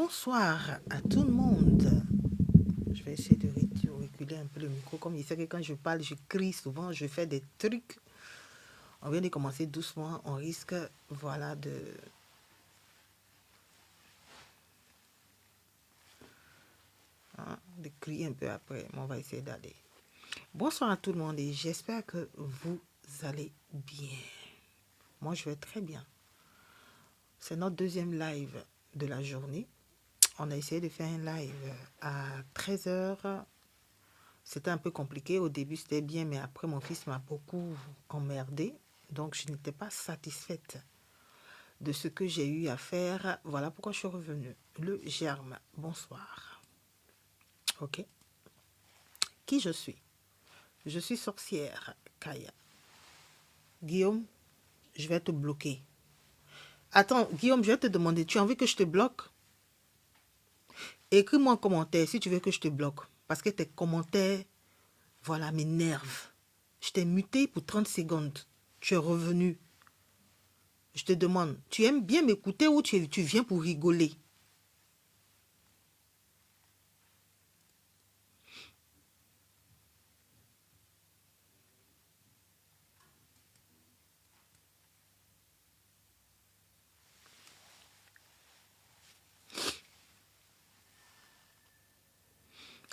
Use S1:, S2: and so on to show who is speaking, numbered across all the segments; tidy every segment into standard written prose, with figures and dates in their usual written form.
S1: Bonsoir à tout le monde. Je vais essayer de reculer un peu le micro. Comme il sait que quand je parle, je crie souvent, je fais des trucs. On vient de commencer doucement. On risque, voilà, de crier un peu après. Mais on va essayer d'aller. Bonsoir à tout le monde et j'espère que vous allez bien. Moi, je vais très bien. C'est notre deuxième live de la journée. On a essayé de faire un live à 13 h. C'était un peu compliqué. Au début, c'était bien, mais après, mon fils m'a beaucoup emmerdé. Donc, je n'étais pas satisfaite de ce que j'ai eu à faire. Voilà pourquoi je suis revenue. Le germe, bonsoir. Ok. Qui je suis? Je suis sorcière, Kaya. Guillaume, je vais te bloquer. Attends, Guillaume, je vais te demander, tu as envie que je te bloque? Écris-moi en commentaire si tu veux que je te bloque. Parce que tes commentaires, voilà, m'énervent. Je t'ai muté pour 30 secondes. Tu es revenu. Je te demande, tu aimes bien m'écouter ou tu viens pour rigoler?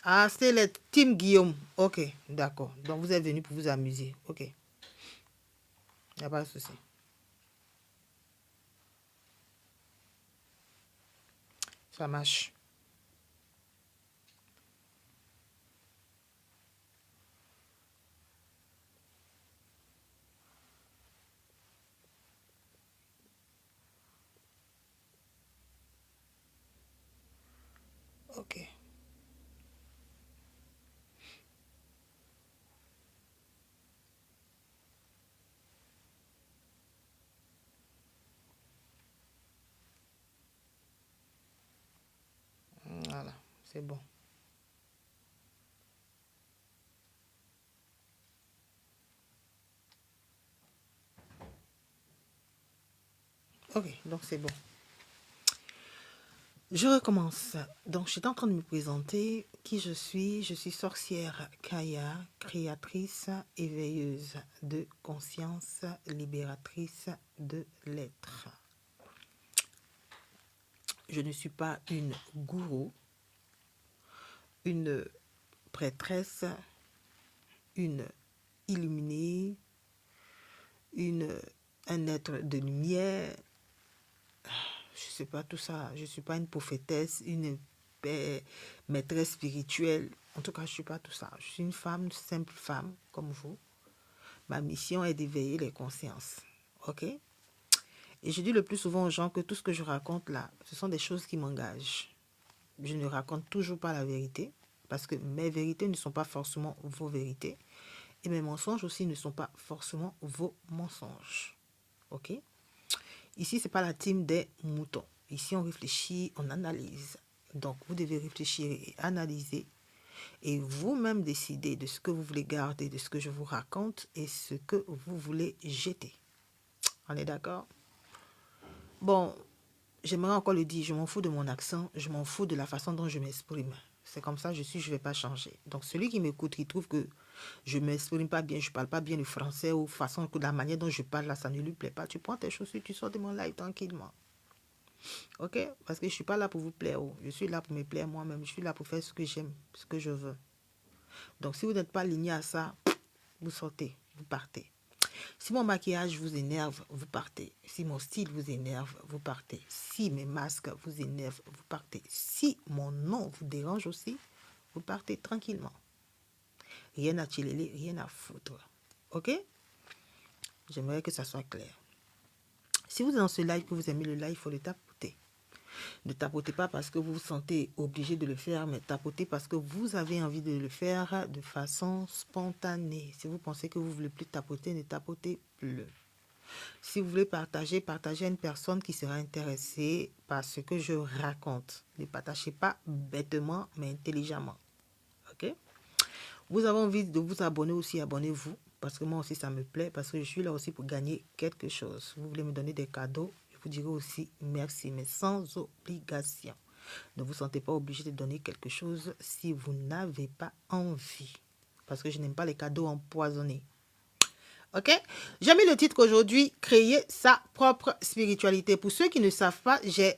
S1: Ah, c'est le team Guillaume. Ok, d'accord. Donc, vous êtes venu pour vous amuser. Ok. Il n'y a pas de souci. Ça marche. Ok. Voilà, c'est bon. Ok, donc c'est bon. Je recommence. Donc, j'étais en train de me présenter. Qui je suis? Je suis sorcière Kaya, créatrice, éveilleuse de conscience, libératrice de l'être. Je ne suis pas une gourou, une prêtresse, une illuminée, un être de lumière. Je ne sais pas tout ça. Je ne suis pas une prophétesse, une maîtresse spirituelle. En tout cas, je ne suis pas tout ça. Je suis une femme, une simple femme, comme vous. Ma mission est d'éveiller les consciences. Ok? Et je dis le plus souvent aux gens que tout ce que je raconte là, ce sont des choses qui m'engagent. Je ne raconte toujours pas la vérité, parce que mes vérités ne sont pas forcément vos vérités. Et mes mensonges aussi ne sont pas forcément vos mensonges. Ok? Ici, ce n'est pas la team des moutons. Ici, on réfléchit, on analyse. Donc, vous devez réfléchir et analyser. Et vous-même décider de ce que vous voulez garder, de ce que je vous raconte et ce que vous voulez jeter. On est d'accord? Bon, j'aimerais encore le dire, je m'en fous de mon accent, je m'en fous de la façon dont je m'exprime. C'est comme ça, je suis, je ne vais pas changer. Donc, celui qui m'écoute, qui trouve que je ne m'exprime pas bien, je ne parle pas bien le français ou façon que la manière dont je parle là, ça ne lui plaît pas, tu prends tes chaussures, tu sors de mon live tranquillement. Ok? Parce que je ne suis pas là pour vous plaire. Je suis là pour me plaire moi-même. Je suis là pour faire ce que j'aime, ce que je veux. Donc, si vous n'êtes pas aligné à ça, vous sortez, vous partez. Si mon maquillage vous énerve, vous partez. Si mon style vous énerve, vous partez. Si mes masques vous énervent, vous partez. Si mon nom vous dérange aussi, vous partez tranquillement. Rien à chiller, rien à foutre. Ok? J'aimerais que ça soit clair. Si vous êtes dans ce live, que vous aimez le live, il faut le tapoter. Ne tapotez pas parce que vous vous sentez obligé de le faire, mais tapotez parce que vous avez envie de le faire de façon spontanée. Si vous pensez que vous ne voulez plus tapoter, ne tapotez plus. Si vous voulez partager, partagez à une personne qui sera intéressée par ce que je raconte. Ne partagez pas bêtement, mais intelligemment. Ok? Vous avez envie de vous abonner aussi, abonnez-vous. Parce que moi aussi, ça me plaît. Parce que je suis là aussi pour gagner quelque chose. Vous voulez me donner des cadeaux, je vous dirai aussi merci, mais sans obligation. Ne vous sentez pas obligé de donner quelque chose si vous n'avez pas envie. Parce que je n'aime pas les cadeaux empoisonnés. Ok? J'ai mis le titre aujourd'hui, créer sa propre spiritualité. Pour ceux qui ne savent pas, j'ai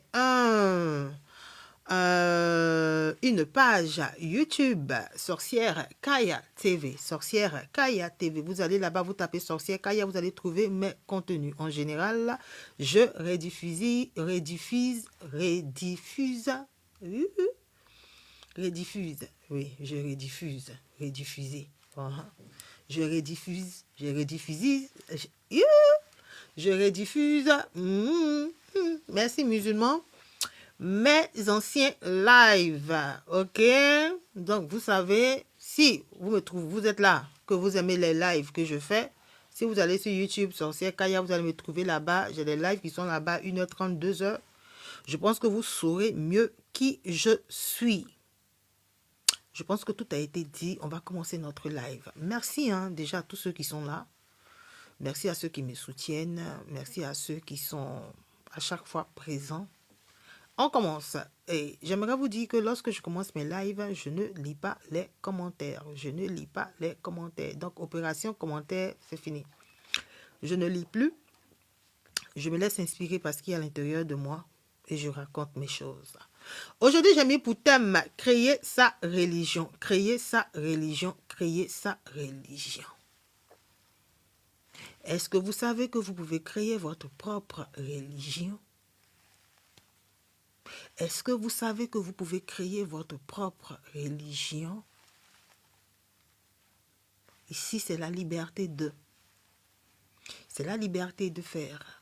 S1: une page YouTube, Sorcière Kaya TV. Sorcière Kaya TV. Vous allez là-bas, vous tapez Sorcière Kaya, vous allez trouver mes contenus. En général, je rediffuse, oui, je rediffuse, rediffuser. Je rediffuse, je rediffuse. Merci musulmans. Mes anciens lives, ok? Donc, vous savez, si vous me trouvez, vous êtes là, que vous aimez les lives que je fais, si vous allez sur YouTube, Sorcière Kaya, vous allez me trouver là-bas. J'ai des lives qui sont là-bas, 1h30, 2h. Je pense que vous saurez mieux qui je suis. Je pense que tout a été dit. On va commencer notre live. Merci déjà à tous ceux qui sont là. Merci à ceux qui me soutiennent. Merci à ceux qui sont à chaque fois présents. On commence. Et j'aimerais vous dire que lorsque je commence mes lives, je ne lis pas les commentaires. Je ne lis pas les commentaires. Donc, opération commentaire, c'est fini. Je ne lis plus. Je me laisse inspirer parce qu'il y a à l'intérieur de moi et je raconte mes choses. Aujourd'hui, j'ai mis pour thème créer sa religion. Créer sa religion. Créer sa religion. Est-ce que vous savez que vous pouvez créer votre propre religion? Est-ce que vous savez que vous pouvez créer votre propre religion? Ici, c'est la liberté de. C'est la liberté de faire.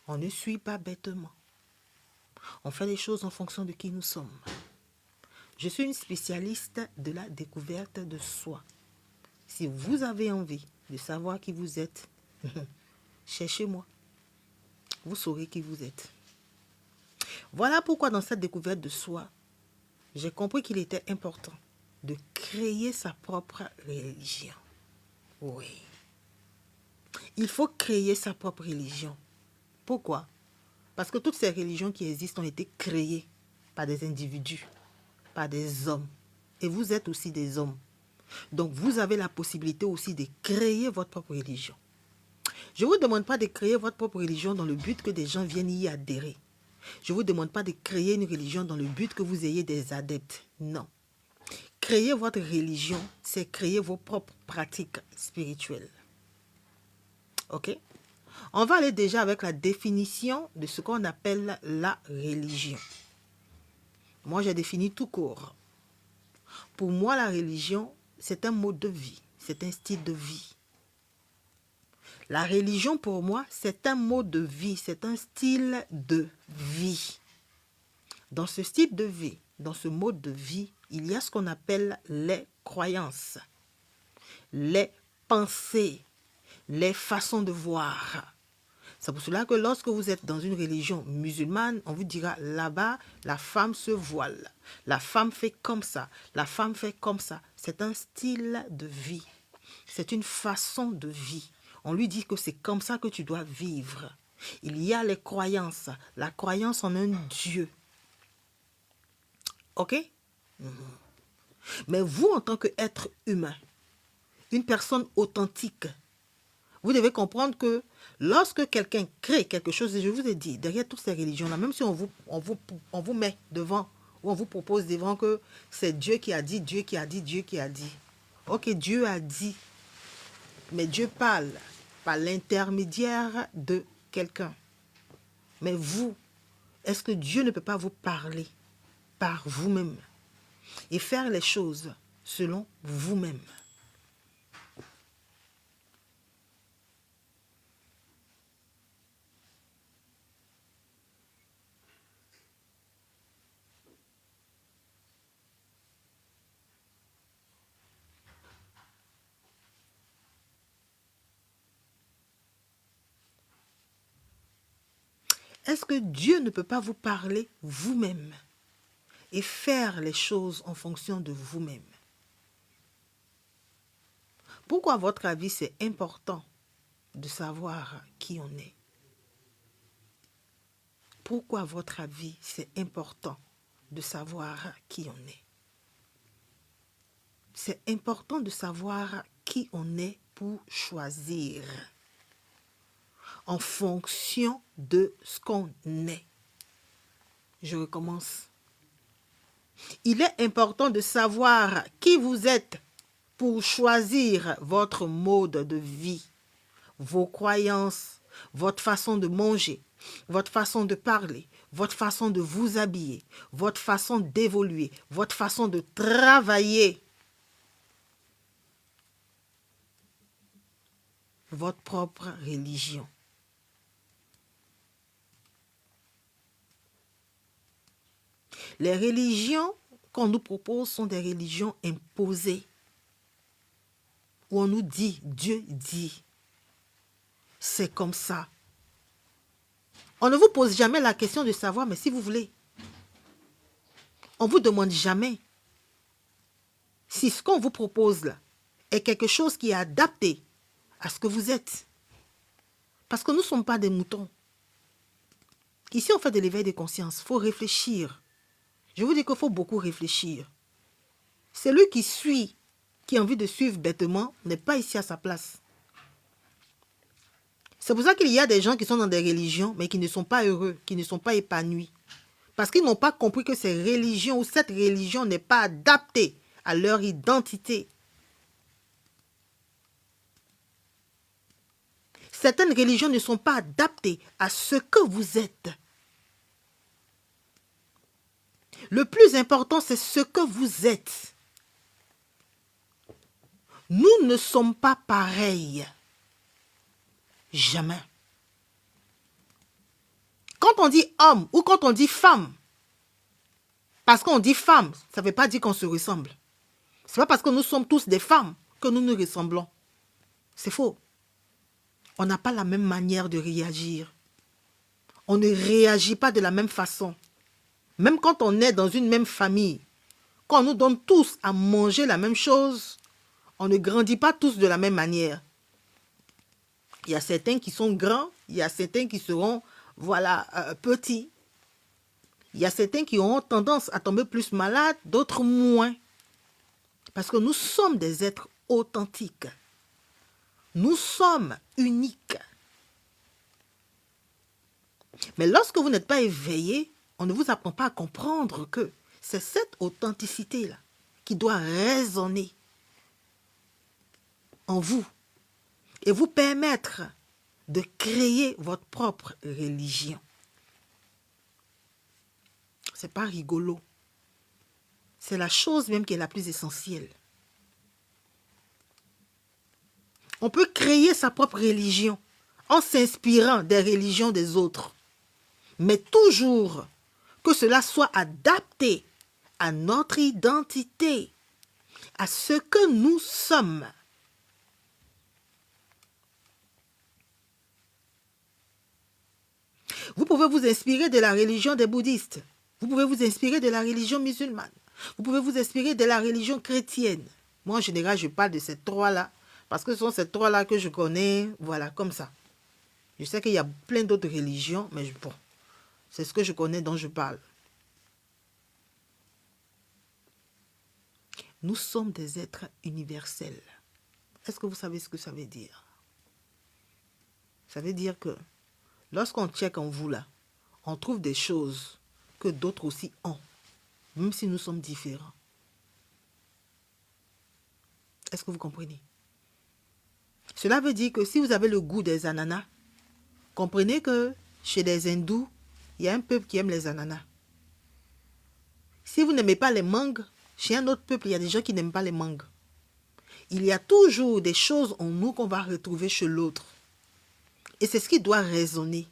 S1: On ne suit pas bêtement. On fait les choses en fonction de qui nous sommes. Je suis une spécialiste de la découverte de soi. Si vous avez envie de savoir qui vous êtes, cherchez-moi. Vous saurez qui vous êtes. Voilà pourquoi dans cette découverte de soi, j'ai compris qu'il était important de créer sa propre religion. Oui. Il faut créer sa propre religion. Pourquoi? Parce que toutes ces religions qui existent ont été créées par des individus, par des hommes. Et vous êtes aussi des hommes. Donc vous avez la possibilité aussi de créer votre propre religion. Je ne vous demande pas de créer votre propre religion dans le but que des gens viennent y adhérer. Je ne vous demande pas de créer une religion dans le but que vous ayez des adeptes. Non. Créer votre religion, c'est créer vos propres pratiques spirituelles. Ok? On va aller déjà avec la définition de ce qu'on appelle la religion. Moi, j'ai défini tout court. Pour moi, la religion, c'est un mode de vie. C'est un style de vie. La religion, pour moi, c'est un mode de vie. C'est un style de vie. Dans ce style de vie, dans ce mode de vie, il y a ce qu'on appelle les croyances, les pensées, les façons de voir. C'est pour cela que lorsque vous êtes dans une religion musulmane, on vous dira là-bas, la femme se voile, la femme fait comme ça, la femme fait comme ça. C'est un style de vie, c'est une façon de vie. On lui dit que c'est comme ça que tu dois vivre. Il y a les croyances, la croyance en un Dieu. Ok? Mais vous, en tant qu'être humain, une personne authentique, vous devez comprendre que lorsque quelqu'un crée quelque chose, et je vous ai dit, derrière toutes ces religions-là, même si on vous met devant, ou on vous propose devant que c'est Dieu qui a dit, Dieu qui a dit, Dieu qui a dit. Ok, Dieu a dit, mais Dieu parle par l'intermédiaire de quelqu'un. Mais vous, est-ce que Dieu ne peut pas vous parler par vous-même et faire les choses selon vous-même? Est-ce que Dieu ne peut pas vous parler vous-même et faire les choses en fonction de vous-même? Pourquoi, à votre avis, c'est important de savoir qui on est? Pourquoi, à votre avis, c'est important de savoir qui on est? C'est important de savoir qui on est pour choisir en fonction de ce qu'on est. Je recommence. Il est important de savoir qui vous êtes pour choisir votre mode de vie, vos croyances, votre façon de manger, votre façon de parler, votre façon de vous habiller, votre façon d'évoluer, votre façon de travailler, votre propre religion. Les religions qu'on nous propose sont des religions imposées, où on nous dit, Dieu dit, c'est comme ça. On ne vous pose jamais la question de savoir, mais si vous voulez, on ne vous demande jamais si ce qu'on vous propose là est quelque chose qui est adapté à ce que vous êtes. Parce que nous ne sommes pas des moutons. Ici, on fait de l'éveil de conscience. Il faut réfléchir. Je vous dis qu'il faut beaucoup réfléchir. Celui qui suit, qui a envie de suivre bêtement, n'est pas ici à sa place. C'est pour ça qu'il y a des gens qui sont dans des religions, mais qui ne sont pas heureux, qui ne sont pas épanouis. Parce qu'ils n'ont pas compris que ces religions ou cette religion n'est pas adaptée à leur identité. Certaines religions ne sont pas adaptées à ce que vous êtes. Le plus important, c'est ce que vous êtes. Nous ne sommes pas pareils. Jamais. Quand on dit homme ou quand on dit femme, parce qu'on dit femme, ça ne veut pas dire qu'on se ressemble. Ce n'est pas parce que nous sommes tous des femmes que nous nous ressemblons. C'est faux. On n'a pas la même manière de réagir. On ne réagit pas de la même façon. Même quand on est dans une même famille, quand on nous donne tous à manger la même chose, on ne grandit pas tous de la même manière. Il y a certains qui sont grands, il y a certains qui seront, petits. Il y a certains qui auront tendance à tomber plus malades, d'autres moins. Parce que nous sommes des êtres authentiques. Nous sommes uniques. Mais lorsque vous n'êtes pas éveillé, on ne vous apprend pas à comprendre que c'est cette authenticité-là qui doit résonner en vous et vous permettre de créer votre propre religion. C'est pas rigolo. C'est la chose même qui est la plus essentielle. On peut créer sa propre religion en s'inspirant des religions des autres. Mais toujours que cela soit adapté à notre identité, à ce que nous sommes. Vous pouvez vous inspirer de la religion des bouddhistes. Vous pouvez vous inspirer de la religion musulmane. Vous pouvez vous inspirer de la religion chrétienne. Moi, en général, je parle de ces trois-là, parce que ce sont ces trois-là que je connais, voilà, comme ça. Je sais qu'il y a plein d'autres religions, mais bon, c'est ce que je connais dont je parle. Nous sommes des êtres universels. Est-ce que vous savez ce que ça veut dire? Ça veut dire que lorsqu'on check en vous là, on trouve des choses que d'autres aussi ont, même si nous sommes différents. Est-ce que vous comprenez? Cela veut dire que si vous avez le goût des ananas, comprenez que chez les hindous, il y a un peuple qui aime les ananas. Si vous n'aimez pas les mangues, chez un autre peuple, il y a des gens qui n'aiment pas les mangues. Il y a toujours des choses en nous qu'on va retrouver chez l'autre. Et c'est ce qui doit résonner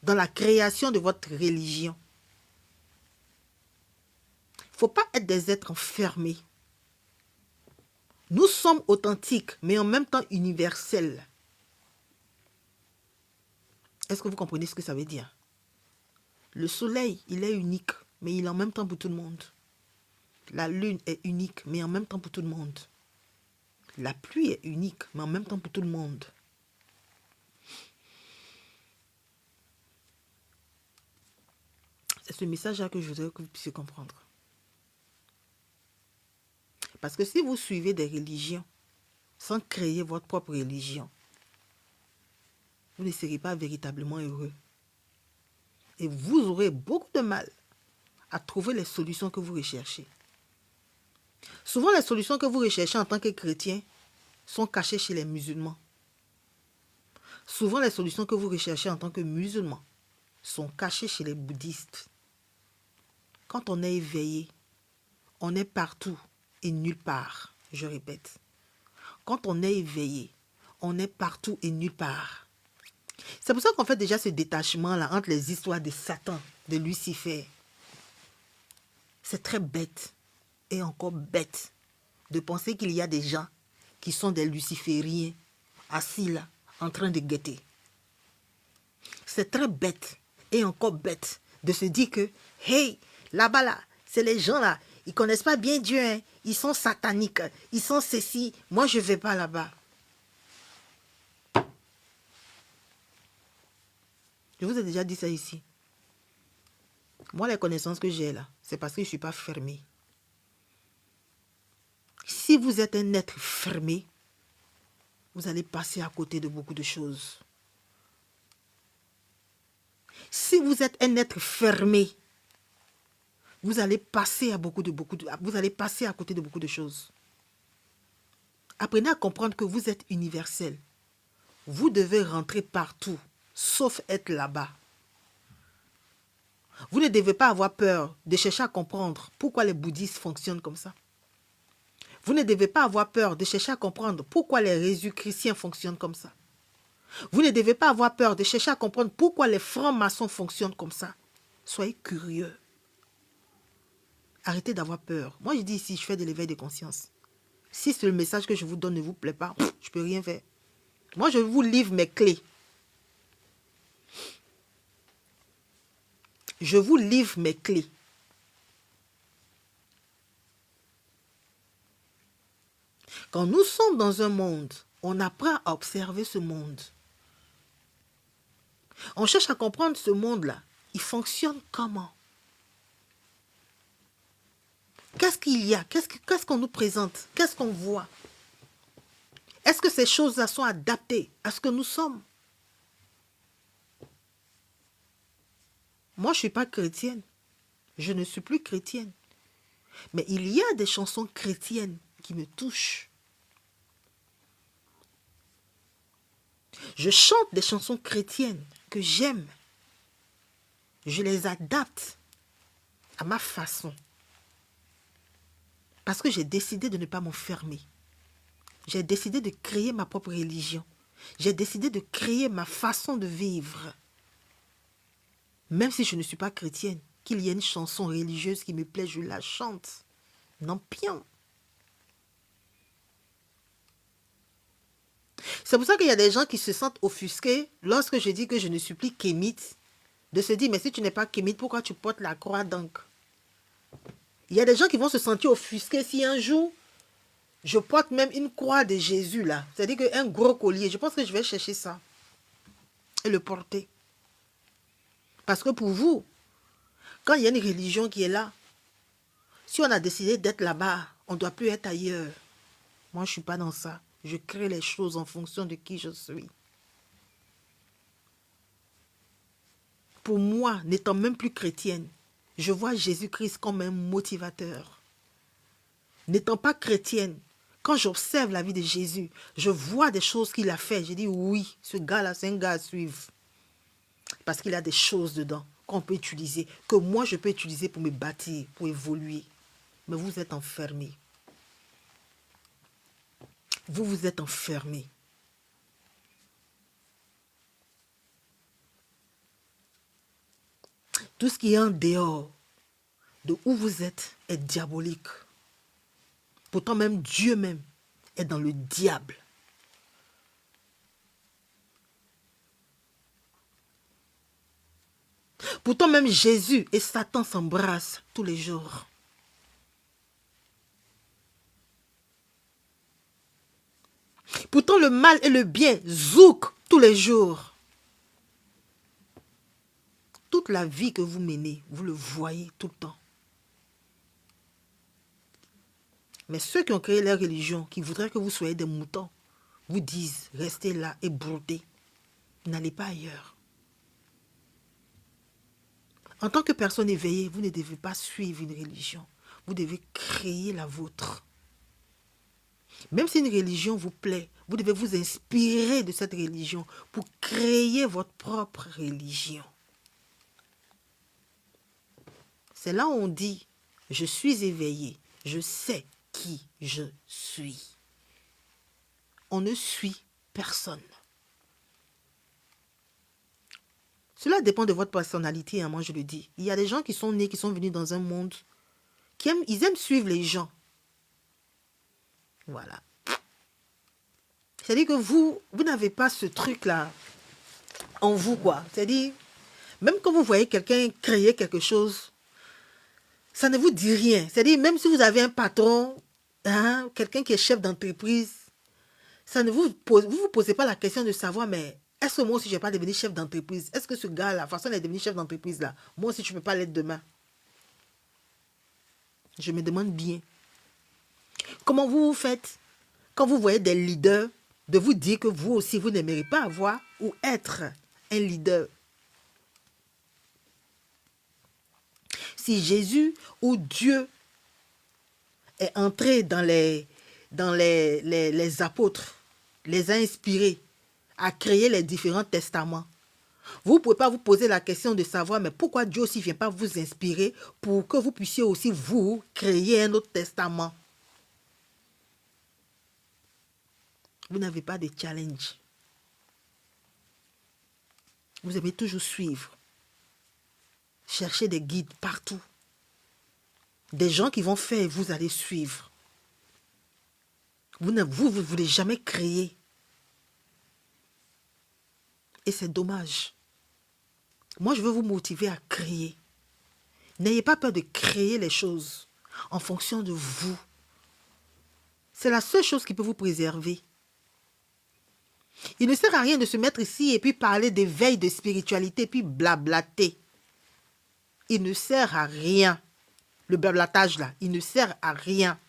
S1: dans la création de votre religion. Il ne faut pas être des êtres enfermés. Nous sommes authentiques, mais en même temps universels. Est-ce que vous comprenez ce que ça veut dire? Le soleil, il est unique, mais il est en même temps pour tout le monde. La lune est unique, mais en même temps pour tout le monde. La pluie est unique, mais en même temps pour tout le monde. C'est ce message-là que je voudrais que vous puissiez comprendre. Parce que si vous suivez des religions sans créer votre propre religion, vous ne serez pas véritablement heureux. Et vous aurez beaucoup de mal à trouver les solutions que vous recherchez. Souvent, les solutions que vous recherchez en tant que chrétien sont cachées chez les musulmans. Souvent, les solutions que vous recherchez en tant que musulman sont cachées chez les bouddhistes. Quand on est éveillé, on est partout et nulle part. Je répète. Quand on est éveillé, on est partout et nulle part. C'est pour ça qu'on fait déjà ce détachement-là entre les histoires de Satan, de Lucifer. C'est très bête et encore bête de penser qu'il y a des gens qui sont des lucifériens assis là, en train de guetter. C'est très bête et encore bête de se dire que, hey, là-bas là, c'est les gens là, ils connaissent pas bien Dieu, hein. Ils sont sataniques, ils sont ceci, moi je vais pas là-bas. Je vous ai déjà dit ça ici. Moi, les connaissances que j'ai là, c'est parce que je ne suis pas fermé. Si vous êtes un être fermé, vous allez passer à côté de beaucoup de choses. Si vous êtes un être fermé, vous allez passer à côté de beaucoup de choses. Apprenez à comprendre que vous êtes universel. Vous devez rentrer partout, sauf être là-bas. Vous ne devez pas avoir peur de chercher à comprendre pourquoi les bouddhistes fonctionnent comme ça. Vous ne devez pas avoir peur de chercher à comprendre pourquoi les Jésus-chrétiens fonctionnent comme ça. Vous ne devez pas avoir peur de chercher à comprendre pourquoi les francs-maçons fonctionnent comme ça. Soyez curieux. Arrêtez d'avoir peur. Moi, je dis ici, je fais de l'éveil de conscience. Si le message que je vous donne ne vous plaît pas, je ne peux rien faire. Moi, je vous livre mes clés. Je vous livre mes clés. Quand nous sommes dans un monde, on apprend à observer ce monde. On cherche à comprendre ce monde-là. Il fonctionne comment? Qu'est-ce qu'il y a? Qu'est-ce qu'on nous présente? Qu'est-ce qu'on voit? Est-ce que ces choses-là sont adaptées à ce que nous sommes? Moi, je ne suis pas chrétienne. Je ne suis plus chrétienne. Mais il y a des chansons chrétiennes qui me touchent. Je chante des chansons chrétiennes que j'aime. Je les adapte à ma façon. Parce que j'ai décidé de ne pas m'enfermer. J'ai décidé de créer ma propre religion. J'ai décidé de créer ma façon de vivre. Même si je ne suis pas chrétienne, qu'il y ait une chanson religieuse qui me plaît, je la chante. Non, pion. C'est pour ça qu'il y a des gens qui se sentent offusqués lorsque je dis que je ne suis plus kémite. De se dire, mais si tu n'es pas kémite, pourquoi tu portes la croix donc? Il y a des gens qui vont se sentir offusqués si un jour, je porte même une croix de Jésus là. C'est-à-dire qu'un gros collier, je pense que je vais chercher ça et le porter. Parce que pour vous, quand il y a une religion qui est là, si on a décidé d'être là-bas, on ne doit plus être ailleurs. Moi, je ne suis pas dans ça. Je crée les choses en fonction de qui je suis. Pour moi, n'étant même plus chrétienne, je vois Jésus-Christ comme un motivateur. N'étant pas chrétienne, quand j'observe la vie de Jésus, je vois des choses qu'il a fait. Je dis oui, ce gars-là, c'est un gars à suivre. Parce qu'il a des choses dedans qu'on peut utiliser, que moi je peux utiliser pour me bâtir, pour évoluer. Mais vous êtes enfermés. Vous êtes enfermés. Tout ce qui est en dehors de où vous êtes est diabolique. Pourtant même Dieu même est dans le diable. Pourtant même Jésus et Satan s'embrassent tous les jours. Pourtant le mal et le bien zoukent tous les jours. toute la vie que vous menez, vous le voyez tout le temps. Mais ceux qui ont créé leur religion, qui voudraient que vous soyez des moutons, vous disent, restez là et broutez. N'allez pas ailleurs. En tant que personne éveillée, vous ne devez pas suivre une religion. Vous devez créer la vôtre. Même si une religion vous plaît, vous devez vous inspirer de cette religion pour créer votre propre religion. C'est là où on dit, je suis éveillé, je sais qui je suis. On ne suit personne. Cela dépend de votre personnalité, hein, moi je le dis. Il y a des gens qui sont nés, qui sont venus dans un monde, ils aiment suivre les gens. Voilà. C'est-à-dire que vous n'avez pas ce truc-là en vous, quoi. C'est-à-dire, même quand vous voyez quelqu'un créer quelque chose, ça ne vous dit rien. C'est-à-dire, même si vous avez un patron, hein, quelqu'un qui est chef d'entreprise, ça ne vous posez pas la question de savoir, mais est-ce que moi aussi je ne vais pas devenir chef d'entreprise? Est-ce que ce gars-là, la façon d'être devenu chef d'entreprise là, moi aussi je ne peux pas l'être demain? Je me demande bien. Comment vous faites quand vous voyez des leaders de vous dire que vous aussi vous n'aimerez pas avoir ou être un leader? Si Jésus ou Dieu est entré dans les apôtres, les a inspirés à créer les différents testaments, vous ne pouvez pas vous poser la question de savoir, mais pourquoi Dieu aussi ne vient pas vous inspirer pour que vous puissiez aussi, vous, créer un autre testament? Vous n'avez pas de challenge. Vous aimez toujours suivre. Cherchez des guides partout. Des gens qui vont faire et vous allez suivre. Vous ne voulez jamais créer. Et c'est dommage. Moi, je veux vous motiver à créer. N'ayez pas peur de créer les choses en fonction de vous. C'est la seule chose qui peut vous préserver. Il ne sert à rien de se mettre ici et puis parler d'éveil, de spiritualité, puis blablater. Il ne sert à rien. Le blablatage là, il ne sert à rien.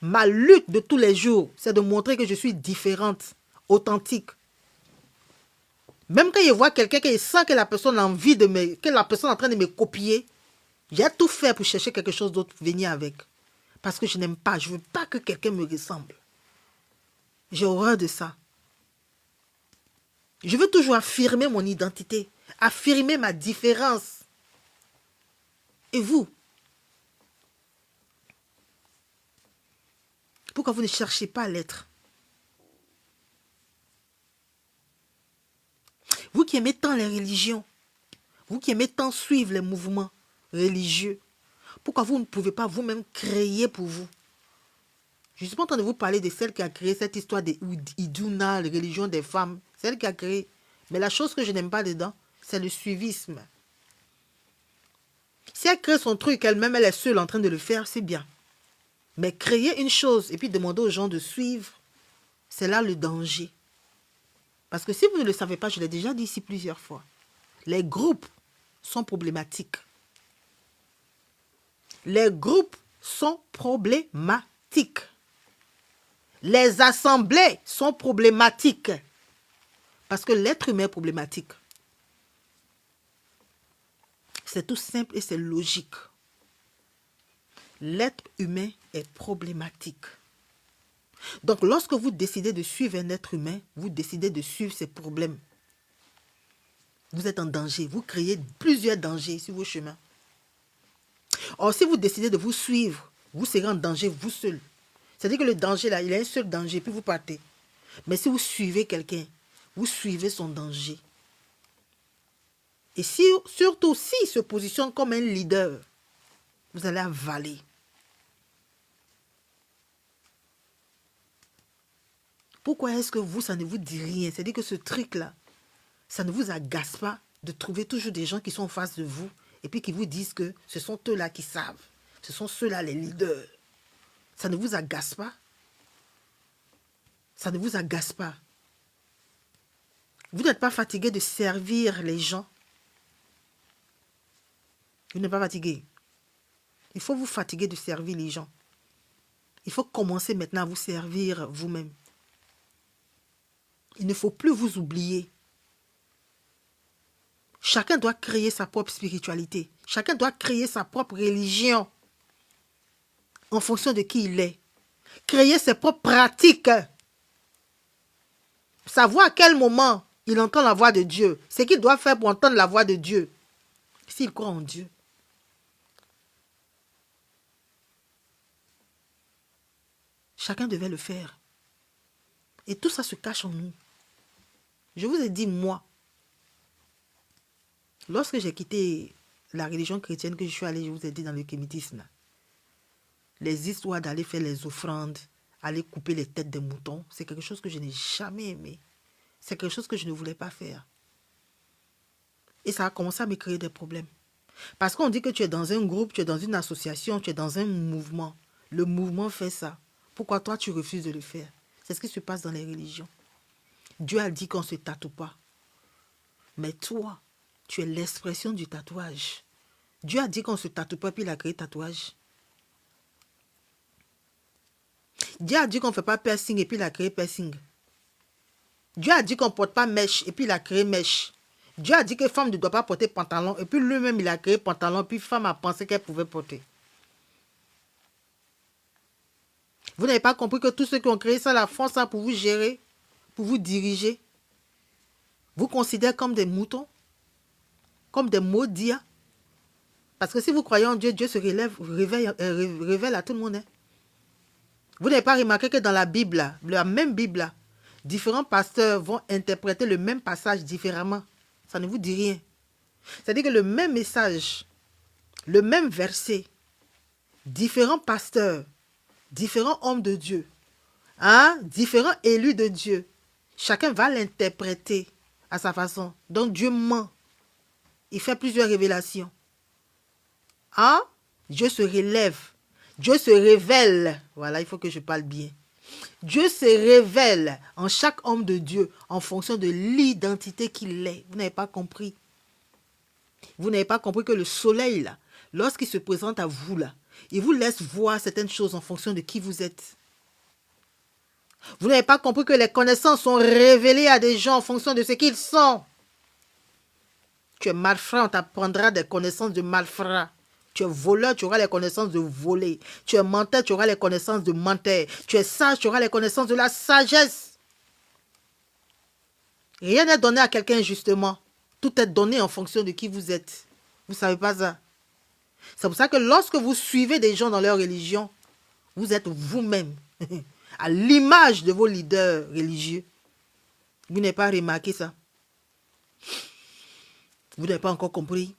S1: Ma lutte de tous les jours, c'est de montrer que je suis différente, authentique. Même quand je vois quelqu'un qui sent que la personne a envie de me, que la personne est en train de me copier, j'ai tout fait pour chercher quelque chose d'autre, venir avec. Parce que je n'aime pas, je ne veux pas que quelqu'un me ressemble. J'ai horreur de ça. Je veux toujours affirmer mon identité, affirmer ma différence. Et vous? Pourquoi vous ne cherchez pas à l'être? Vous qui aimez tant les religions, vous qui aimez tant suivre les mouvements religieux, pourquoi vous ne pouvez pas vous-même créer pour vous? Je ne suis pas en train de vous parler de celle qui a créé cette histoire de Iduna, la religion des femmes. C'est elle qui a créé. Mais la chose que je n'aime pas dedans, c'est le suivisme. Si elle crée son truc elle-même, elle est seule en train de le faire, c'est bien. Mais créer une chose et puis demander aux gens de suivre, c'est là le danger. Parce que si vous ne le savez pas, je l'ai déjà dit ici plusieurs fois, les groupes sont problématiques. Les groupes sont problématiques. Les assemblées sont problématiques. Parce que l'être humain est problématique. C'est tout simple et c'est logique. L'être humain est problématique. Donc, lorsque vous décidez de suivre un être humain, vous décidez de suivre ses problèmes. Vous êtes en danger. Vous créez plusieurs dangers sur vos chemins. Or, si vous décidez de vous suivre, vous serez en danger vous seul. C'est-à-dire que le danger, là, il y a un seul danger, puis vous partez. Mais si vous suivez quelqu'un, vous suivez son danger. Et si, surtout s'il se positionne comme un leader, vous allez avaler. Pourquoi est-ce que vous, ça ne vous dit rien? C'est-à-dire que ce truc-là, ça ne vous agace pas de trouver toujours des gens qui sont en face de vous et puis qui vous disent que ce sont eux-là qui savent. Ce sont ceux-là les leaders. Ça ne vous agace pas? Ça ne vous agace pas? Vous n'êtes pas fatigué de servir les gens? Vous n'êtes pas fatigué. Il faut vous fatiguer de servir les gens. Il faut commencer maintenant à vous servir vous-même. Il ne faut plus vous oublier. Chacun doit créer sa propre spiritualité. Chacun doit créer sa propre religion en fonction de qui il est. Créer ses propres pratiques. Savoir à quel moment il entend la voix de Dieu. Ce qu'il doit faire pour entendre la voix de Dieu. S'il croit en Dieu. Chacun devait le faire. Et tout ça se cache en nous. Je vous ai dit, moi, lorsque j'ai quitté la religion chrétienne, que je suis allé, je vous ai dit, dans le kémitisme, les histoires d'aller faire les offrandes, aller couper les têtes des moutons, c'est quelque chose que je n'ai jamais aimé. C'est quelque chose que je ne voulais pas faire. Et ça a commencé à me créer des problèmes. Parce qu'on dit que tu es dans un groupe, tu es dans une association, tu es dans un mouvement. Le mouvement fait ça. Pourquoi toi, tu refuses de le faire? C'est ce qui se passe dans les religions. Dieu a dit qu'on ne se tatoue pas. Mais toi, tu es l'expression du tatouage. Dieu a dit qu'on ne se tatoue pas, puis il a créé tatouage. Dieu a dit qu'on ne fait pas piercing, et puis il a créé piercing. Dieu a dit qu'on ne porte pas mèche, et puis il a créé mèche. Dieu a dit que femme ne doit pas porter pantalon, et puis lui-même il a créé pantalon, puis femme a pensé qu'elle pouvait porter. Vous n'avez pas compris que tous ceux qui ont créé ça, la font ça pour vous gérer, pour vous diriger. Vous considérez comme des moutons, comme des maudits. Parce que si vous croyez en Dieu, Dieu se révèle à tout le monde. Vous n'avez pas remarqué que dans la Bible, la même Bible, différents pasteurs vont interpréter le même passage différemment. Ça ne vous dit rien. C'est-à-dire que le même message, le même verset, différents pasteurs, différents hommes de Dieu, différents élus de Dieu, chacun va l'interpréter à sa façon. Donc Dieu ment. Il fait plusieurs révélations. Dieu se relève. Dieu se révèle. Voilà, il faut que je parle bien. Dieu se révèle en chaque homme de Dieu en fonction de l'identité qu'il est. Vous n'avez pas compris. Vous n'avez pas compris que le soleil, là, lorsqu'il se présente à vous, là, il vous laisse voir certaines choses en fonction de qui vous êtes. Vous n'avez pas compris que les connaissances sont révélées à des gens en fonction de ce qu'ils sont. Tu es malfrat, on t'apprendra des connaissances de malfrat. Tu es voleur, tu auras les connaissances de voler. Tu es menteur, tu auras les connaissances de menteur. Tu es sage, tu auras les connaissances de la sagesse. Rien n'est donné à quelqu'un justement. Tout est donné en fonction de qui vous êtes. Vous ne savez pas ça. C'est pour ça que lorsque vous suivez des gens dans leur religion, vous êtes vous-même, à l'image de vos leaders religieux. Vous n'avez pas remarqué ça. Vous n'avez pas encore compris.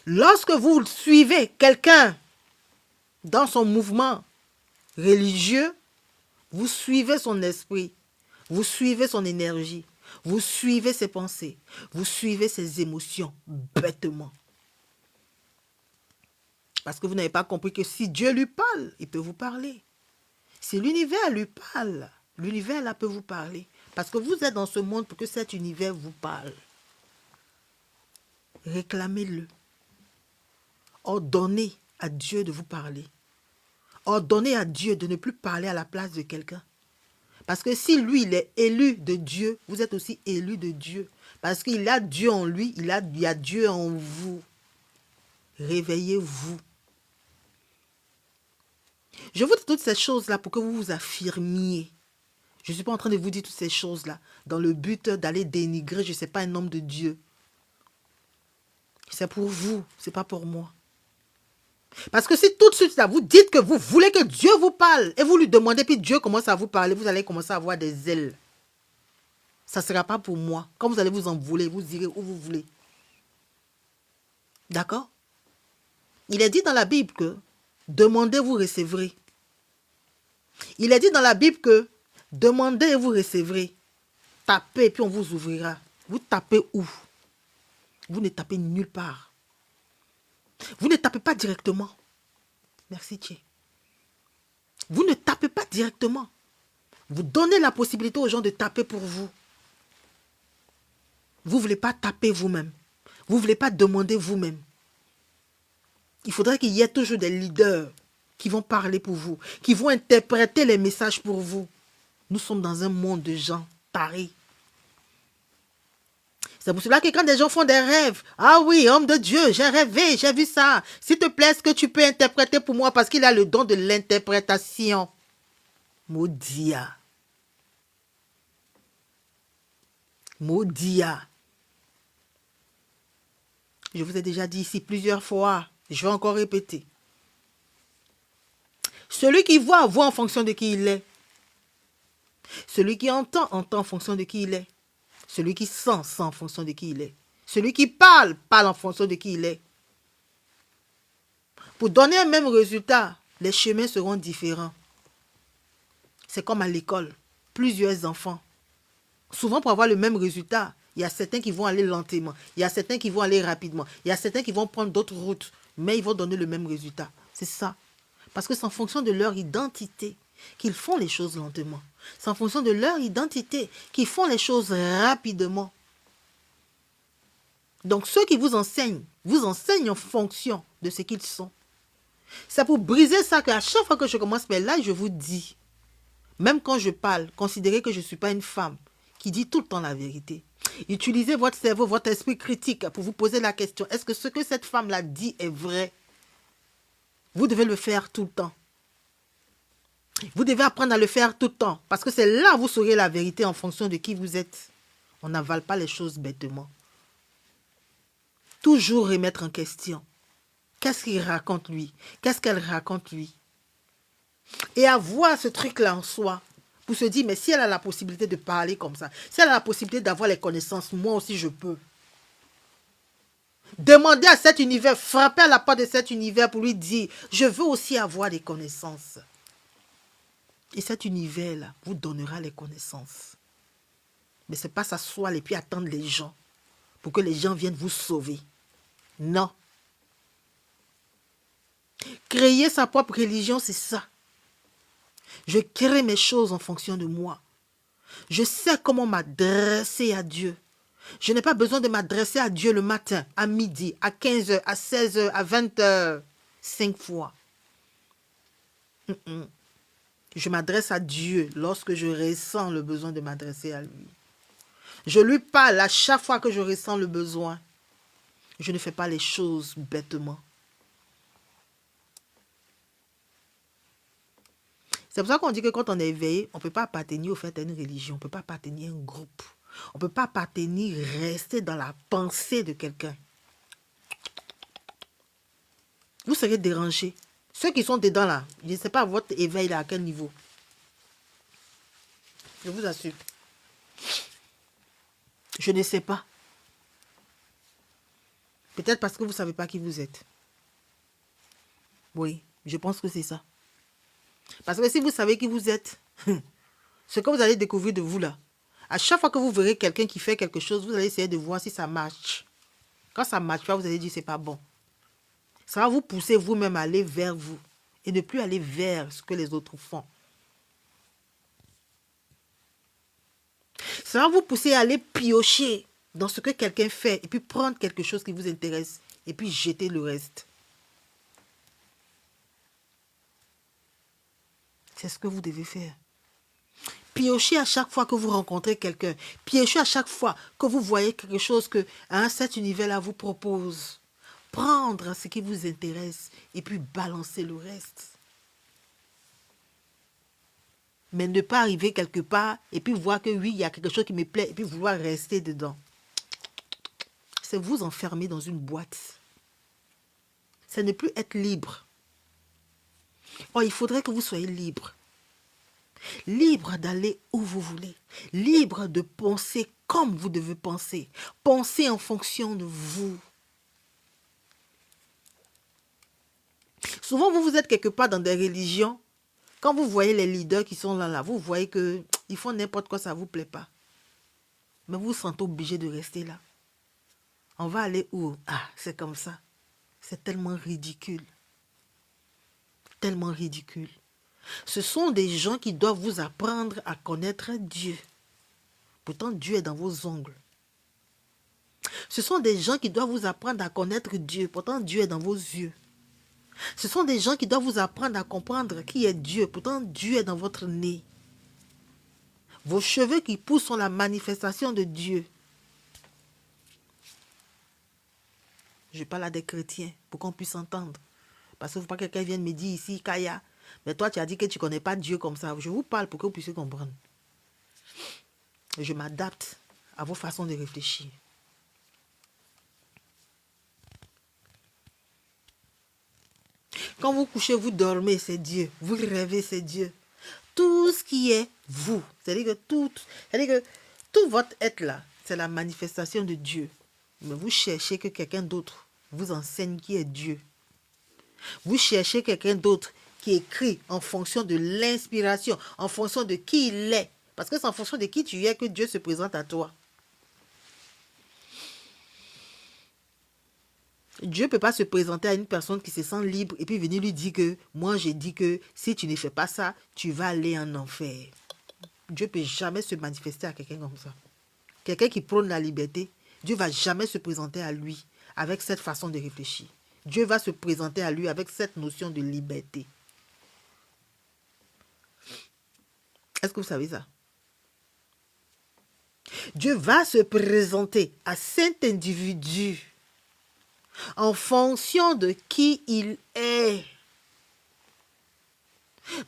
S1: Lorsque vous suivez quelqu'un dans son mouvement religieux, vous suivez son esprit, vous suivez son énergie, vous suivez ses pensées, vous suivez ses émotions bêtement. Parce que vous n'avez pas compris que si Dieu lui parle, il peut vous parler. Si l'univers lui parle, l'univers là peut vous parler. Parce que vous êtes dans ce monde pour que cet univers vous parle. Réclamez-le. Ordonnez à Dieu de vous parler. Ordonnez à Dieu de ne plus parler à la place de quelqu'un. Parce que si lui, il est élu de Dieu, vous êtes aussi élu de Dieu. Parce qu'il a Dieu en lui, il y a Dieu en vous. Réveillez-vous. Je vous dis toutes ces choses-là pour que vous vous affirmiez. Je ne suis pas en train de vous dire toutes ces choses-là dans le but d'aller dénigrer, je ne sais pas, un homme de Dieu. C'est pour vous, ce n'est pas pour moi. Parce que si tout de suite, là, vous dites que vous voulez que Dieu vous parle et vous lui demandez, puis Dieu commence à vous parler, vous allez commencer à avoir des ailes. Ça ne sera pas pour moi. Quand vous allez vous envoler, vous irez où vous voulez. D'accord? Il est dit dans la Bible que demandez, vous recevrez. Il est dit dans la Bible que demandez et vous recevrez. Tapez et puis on vous ouvrira. Vous tapez où? Vous ne tapez nulle part. Vous ne tapez pas directement. Merci, Thierry. Vous ne tapez pas directement. Vous donnez la possibilité aux gens de taper pour vous. Vous ne voulez pas taper vous-même. Vous ne voulez pas demander vous-même. Il faudrait qu'il y ait toujours des leaders qui vont parler pour vous, qui vont interpréter les messages pour vous. Nous sommes dans un monde de gens tarés. C'est pour cela que quand des gens font des rêves, ah oui, homme de Dieu, j'ai rêvé, j'ai vu ça. S'il te plaît, est-ce que tu peux interpréter pour moi parce qu'il a le don de l'interprétation. Maudia. Maudia. Je vous ai déjà dit ici plusieurs fois, je vais encore répéter. Celui qui voit en fonction de qui il est. Celui qui entend en fonction de qui il est. Celui qui sent en fonction de qui il est. Celui qui parle en fonction de qui il est. Pour donner un même résultat, les chemins seront différents. C'est comme à l'école. Plusieurs enfants. Souvent, pour avoir le même résultat, il y a certains qui vont aller lentement. Il y a certains qui vont aller rapidement. Il y a certains qui vont prendre d'autres routes. Mais ils vont donner le même résultat. C'est ça. Parce que c'est en fonction de leur identité qu'ils font les choses lentement. C'est en fonction de leur identité qu'ils font les choses rapidement. Donc, ceux qui vous enseignent en fonction de ce qu'ils sont. C'est pour briser ça qu'à chaque fois que je commence par là, je vous dis, même quand je parle, considérez que je ne suis pas une femme qui dit tout le temps la vérité. Utilisez votre cerveau, votre esprit critique pour vous poser la question, est-ce que ce que cette femme-là dit est vrai? Vous devez le faire tout le temps. Vous devez apprendre à le faire tout le temps. Parce que c'est là que vous saurez la vérité en fonction de qui vous êtes. On n'avale pas les choses bêtement. Toujours remettre en question. Qu'est-ce qu'il raconte lui? Qu'est-ce qu'elle raconte lui? Et avoir ce truc-là en soi. Pour se dire, mais si elle a la possibilité de parler comme ça, si elle a la possibilité d'avoir les connaissances, moi aussi je peux. Demandez à cet univers, frappez à la porte de cet univers pour lui dire, je veux aussi avoir des connaissances. Et cet univers-là vous donnera les connaissances. Mais ce n'est pas s'asseoir et puis attendre les gens pour que les gens viennent vous sauver. Non. Créer sa propre religion, c'est ça. Je crée mes choses en fonction de moi. Je sais comment m'adresser à Dieu. Je n'ai pas besoin de m'adresser à Dieu le matin, à midi, à 15h, à 16h, à 20h, 5 fois. Je m'adresse à Dieu lorsque je ressens le besoin de m'adresser à lui. Je lui parle à chaque fois que je ressens le besoin. Je ne fais pas les choses bêtement. C'est pour ça qu'on dit que quand on est éveillé, on ne peut pas appartenir au fait à une religion, on ne peut pas appartenir à un groupe. On ne peut pas appartenir, rester dans la pensée de quelqu'un. Vous serez dérangé. Ceux qui sont dedans là, je ne sais pas votre éveil là à quel niveau. Je vous assure. Je ne sais pas. Peut-être parce que vous ne savez pas qui vous êtes. Oui, je pense que c'est ça. Parce que si vous savez qui vous êtes, ce que vous allez découvrir de vous là, à chaque fois que vous verrez quelqu'un qui fait quelque chose, vous allez essayer de voir si ça marche. Quand ça ne marche pas, vous allez dire c'est pas bon. Ça va vous pousser vous-même à aller vers vous et ne plus aller vers ce que les autres font. Ça va vous pousser à aller piocher dans ce que quelqu'un fait et puis prendre quelque chose qui vous intéresse et puis jeter le reste. C'est ce que vous devez faire. Piochez à chaque fois que vous rencontrez quelqu'un. Piochez à chaque fois que vous voyez quelque chose que cet univers-là vous propose. Prendre ce qui vous intéresse et puis balancer le reste. Mais ne pas arriver quelque part et puis voir que oui, il y a quelque chose qui me plaît et puis vouloir rester dedans. C'est vous enfermer dans une boîte. C'est ne plus être libre. Oh, il faudrait que vous soyez libre. Libre d'aller où vous voulez. Libre de penser comme vous devez penser. Pensez en fonction de vous. Souvent, vous êtes quelque part dans des religions. Quand vous voyez les leaders qui sont là, vous voyez qu'ils font n'importe quoi, ça ne vous plaît pas. Mais vous vous sentez obligé de rester là. On va aller où? Ah, c'est comme ça. C'est tellement ridicule. Tellement ridicule. Ce sont des gens qui doivent vous apprendre à connaître Dieu. Pourtant, Dieu est dans vos ongles. Ce sont des gens qui doivent vous apprendre à connaître Dieu. Pourtant, Dieu est dans vos yeux. Ce sont des gens qui doivent vous apprendre à comprendre qui est Dieu. Pourtant, Dieu est dans votre nez. Vos cheveux qui poussent sont la manifestation de Dieu. Je parle à des chrétiens pour qu'on puisse entendre. Parce qu'il ne faut pas que quelqu'un vienne me dire ici, Kaya, mais toi tu as dit que tu ne connais pas Dieu comme ça. Je vous parle pour que vous puissiez comprendre. Je m'adapte à vos façons de réfléchir. Quand vous couchez, vous dormez, c'est Dieu. Vous rêvez, c'est Dieu. Tout ce qui est vous, c'est-à-dire que tout votre être là, c'est la manifestation de Dieu. Mais vous cherchez que quelqu'un d'autre vous enseigne qui est Dieu. Vous cherchez quelqu'un d'autre qui écrit en fonction de l'inspiration, en fonction de qui il est. Parce que c'est en fonction de qui tu es que Dieu se présente à toi. Dieu ne peut pas se présenter à une personne qui se sent libre et puis venir lui dire que moi j'ai dit que si tu ne fais pas ça, tu vas aller en enfer. Dieu ne peut jamais se manifester à quelqu'un comme ça. Quelqu'un qui prône la liberté, Dieu ne va jamais se présenter à lui avec cette façon de réfléchir. Dieu va se présenter à lui avec cette notion de liberté. Est-ce que vous savez ça? Dieu va se présenter à cet individu en fonction de qui il est.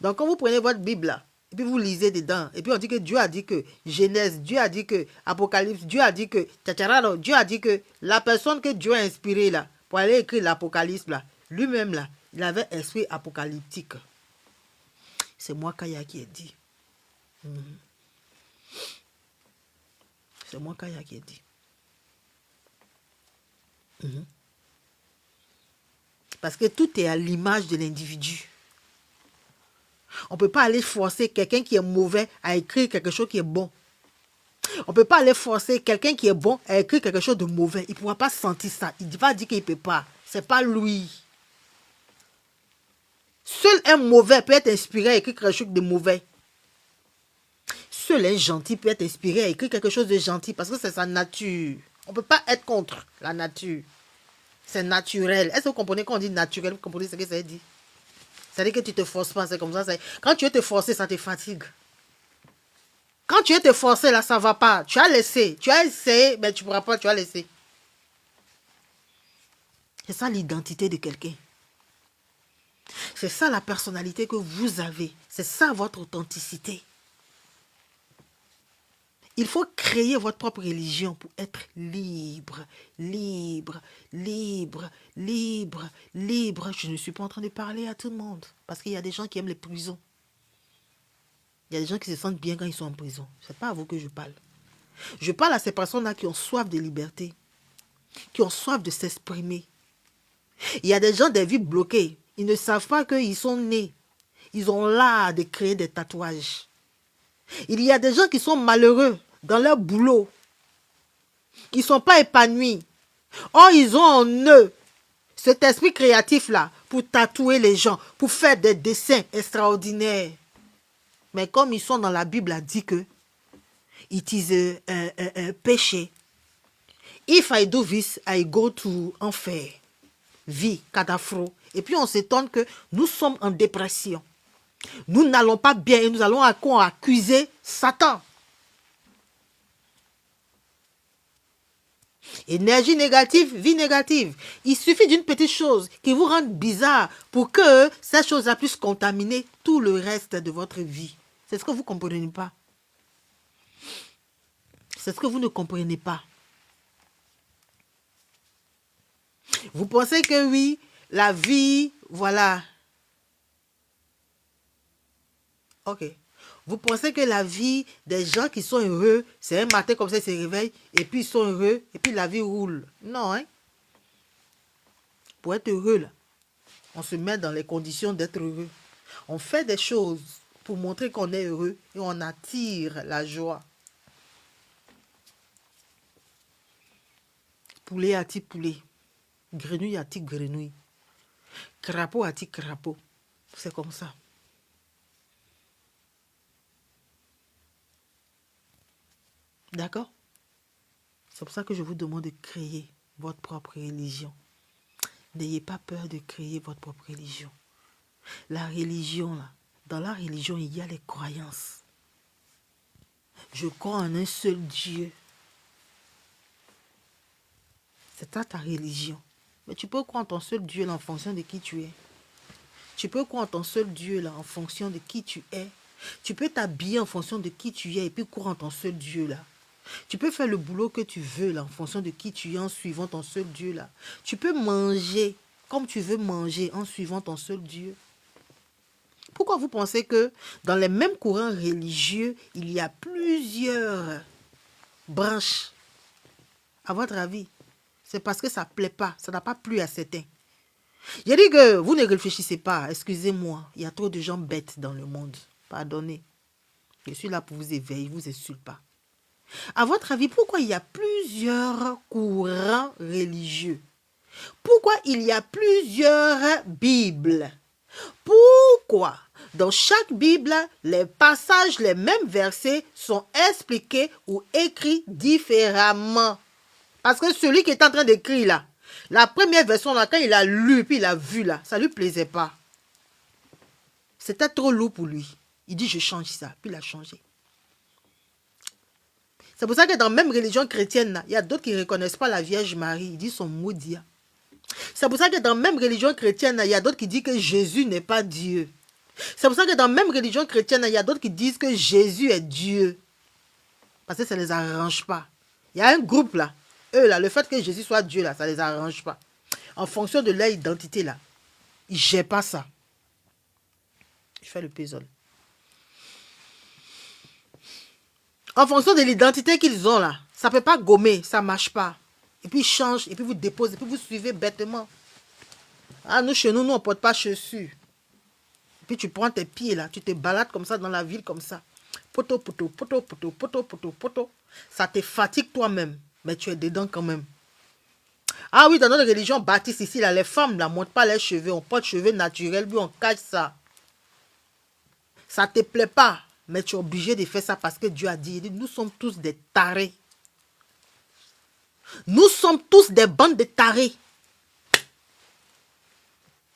S1: Donc, quand vous prenez votre Bible là, et puis vous lisez dedans, et puis on dit que Dieu a dit que Genèse, Dieu a dit que Apocalypse, Dieu a dit que Dieu a dit que la personne que Dieu a inspirée là, pour aller écrire l'Apocalypse là, lui-même là, il avait esprit apocalyptique. C'est moi, Kaya, qui ai dit. C'est moi, Kaya, qui ai dit. Parce que tout est à l'image de l'individu. On ne peut pas aller forcer quelqu'un qui est mauvais à écrire quelque chose qui est bon. On ne peut pas aller forcer quelqu'un qui est bon à écrire quelque chose de mauvais. Il ne pourra pas sentir ça. Il va dire qu'il ne peut pas. Ce n'est pas lui. Seul un mauvais peut être inspiré à écrire quelque chose de mauvais. Seul un gentil peut être inspiré à écrire quelque chose de gentil parce que c'est sa nature. On ne peut pas être contre la nature. C'est naturel. Est-ce que vous comprenez quand on dit naturel? Vous comprenez ce que ça dit? C'est-à-dire que tu ne te forces pas, c'est comme ça. Quand tu veux te forcer, ça te fatigue. Quand tu veux te forcer, là, ça ne va pas. Tu as laissé. Tu as essayé, mais tu ne pourras pas, tu as laissé. C'est ça l'identité de quelqu'un. C'est ça la personnalité que vous avez. C'est ça votre authenticité. Il faut créer votre propre religion pour être libre, libre, libre, libre, libre. Je ne suis pas en train de parler à tout le monde. Parce qu'il y a des gens qui aiment les prisons. Il y a des gens qui se sentent bien quand ils sont en prison. Ce n'est pas à vous que je parle. Je parle à ces personnes-là qui ont soif de liberté, qui ont soif de s'exprimer. Il y a des gens des vies bloquées. Ils ne savent pas qu'ils sont nés. Ils ont l'art de créer des tatouages. Il y a des gens qui sont malheureux dans leur boulot. Ils ne sont pas épanouis. Or, ils ont en eux cet esprit créatif-là pour tatouer les gens, pour faire des dessins extraordinaires. Mais comme ils sont dans la Bible, a dit que it is a péché. If I do this, I go to enfer. Vie, cadafro. Et puis on s'étonne que nous sommes en dépression. Nous n'allons pas bien et nous allons accuser Satan. Énergie négative, vie négative. Il suffit d'une petite chose qui vous rende bizarre pour que cette chose-là puisse contaminer tout le reste de votre vie. C'est ce que vous ne comprenez pas. C'est ce que vous ne comprenez pas. Vous pensez que oui, la vie, voilà. Ok. Vous pensez que la vie des gens qui sont heureux, c'est un matin comme ça, ils se réveillent, et puis ils sont heureux, et puis la vie roule. Non, hein. Pour être heureux, là, on se met dans les conditions d'être heureux. On fait des choses pour montrer qu'on est heureux, et on attire la joie. Poulet attire poulet. Grenouille attire grenouille. Crapaud attire crapaud. C'est comme ça. D'accord? C'est pour ça que je vous demande de créer votre propre religion. N'ayez pas peur de créer votre propre religion. La religion, là, dans la religion, il y a les croyances. Je crois en un seul Dieu. C'est ça ta religion. Mais tu peux croire en ton seul Dieu là, en fonction de qui tu es. Tu peux croire en ton seul Dieu là, en fonction de qui tu es. Tu peux t'habiller en fonction de qui tu es et puis croire en ton seul Dieu là. Tu peux faire le boulot que tu veux là, en fonction de qui tu es, en suivant ton seul Dieu là. Tu peux manger comme tu veux manger en suivant ton seul Dieu. Pourquoi vous pensez que dans les mêmes courants religieux, il y a plusieurs branches? À votre avis, c'est parce que ça ne plaît pas, ça n'a pas plu à certains. J'ai dit que vous ne réfléchissez pas, excusez-moi, il y a trop de gens bêtes dans le monde. Pardonnez. Je suis là pour vous éveiller, je ne vous insulte pas. À votre avis, pourquoi il y a plusieurs courants religieux? Pourquoi il y a plusieurs Bibles? Pourquoi dans chaque Bible, les passages, les mêmes versets sont expliqués ou écrits différemment? Parce que celui qui est en train d'écrire là, la première version là, quand il a lu, puis il a vu là, ça ne lui plaisait pas. C'était trop lourd pour lui. Il dit, je change ça. Puis il a changé. C'est pour ça que dans la même religion chrétienne, il y a d'autres qui ne reconnaissent pas la Vierge Marie. Ils disent son maudit. C'est pour ça que dans la même religion chrétienne, il y a d'autres qui disent que Jésus n'est pas Dieu. C'est pour ça que dans la même religion chrétienne, il y a d'autres qui disent que Jésus est Dieu. Parce que ça ne les arrange pas. Il y a un groupe là. Eux là, le fait que Jésus soit Dieu là, ça ne les arrange pas. En fonction de leur identité là, ils ne gèrent pas ça. Je fais le puzzle. En fonction de l'identité qu'ils ont là, ça ne peut pas gommer, ça ne marche pas. Et puis ils changent, et puis vous déposez, et puis vous suivez bêtement. Ah, nous, chez nous, on ne porte pas chaussures. Et puis tu prends tes pieds là, tu te balades comme ça dans la ville comme ça. Poto, poto, poto, poto, poto, poto, poto. Ça te fatigue toi-même, mais tu es dedans quand même. Ah oui, dans notre religion baptiste ici, là, les femmes ne montent pas les cheveux, on porte cheveux naturels, puis on cache ça. Ça ne te plaît pas, mais tu es obligé de faire ça parce que Dieu a dit, nous sommes tous des tarés. Nous sommes tous des bandes de tarés.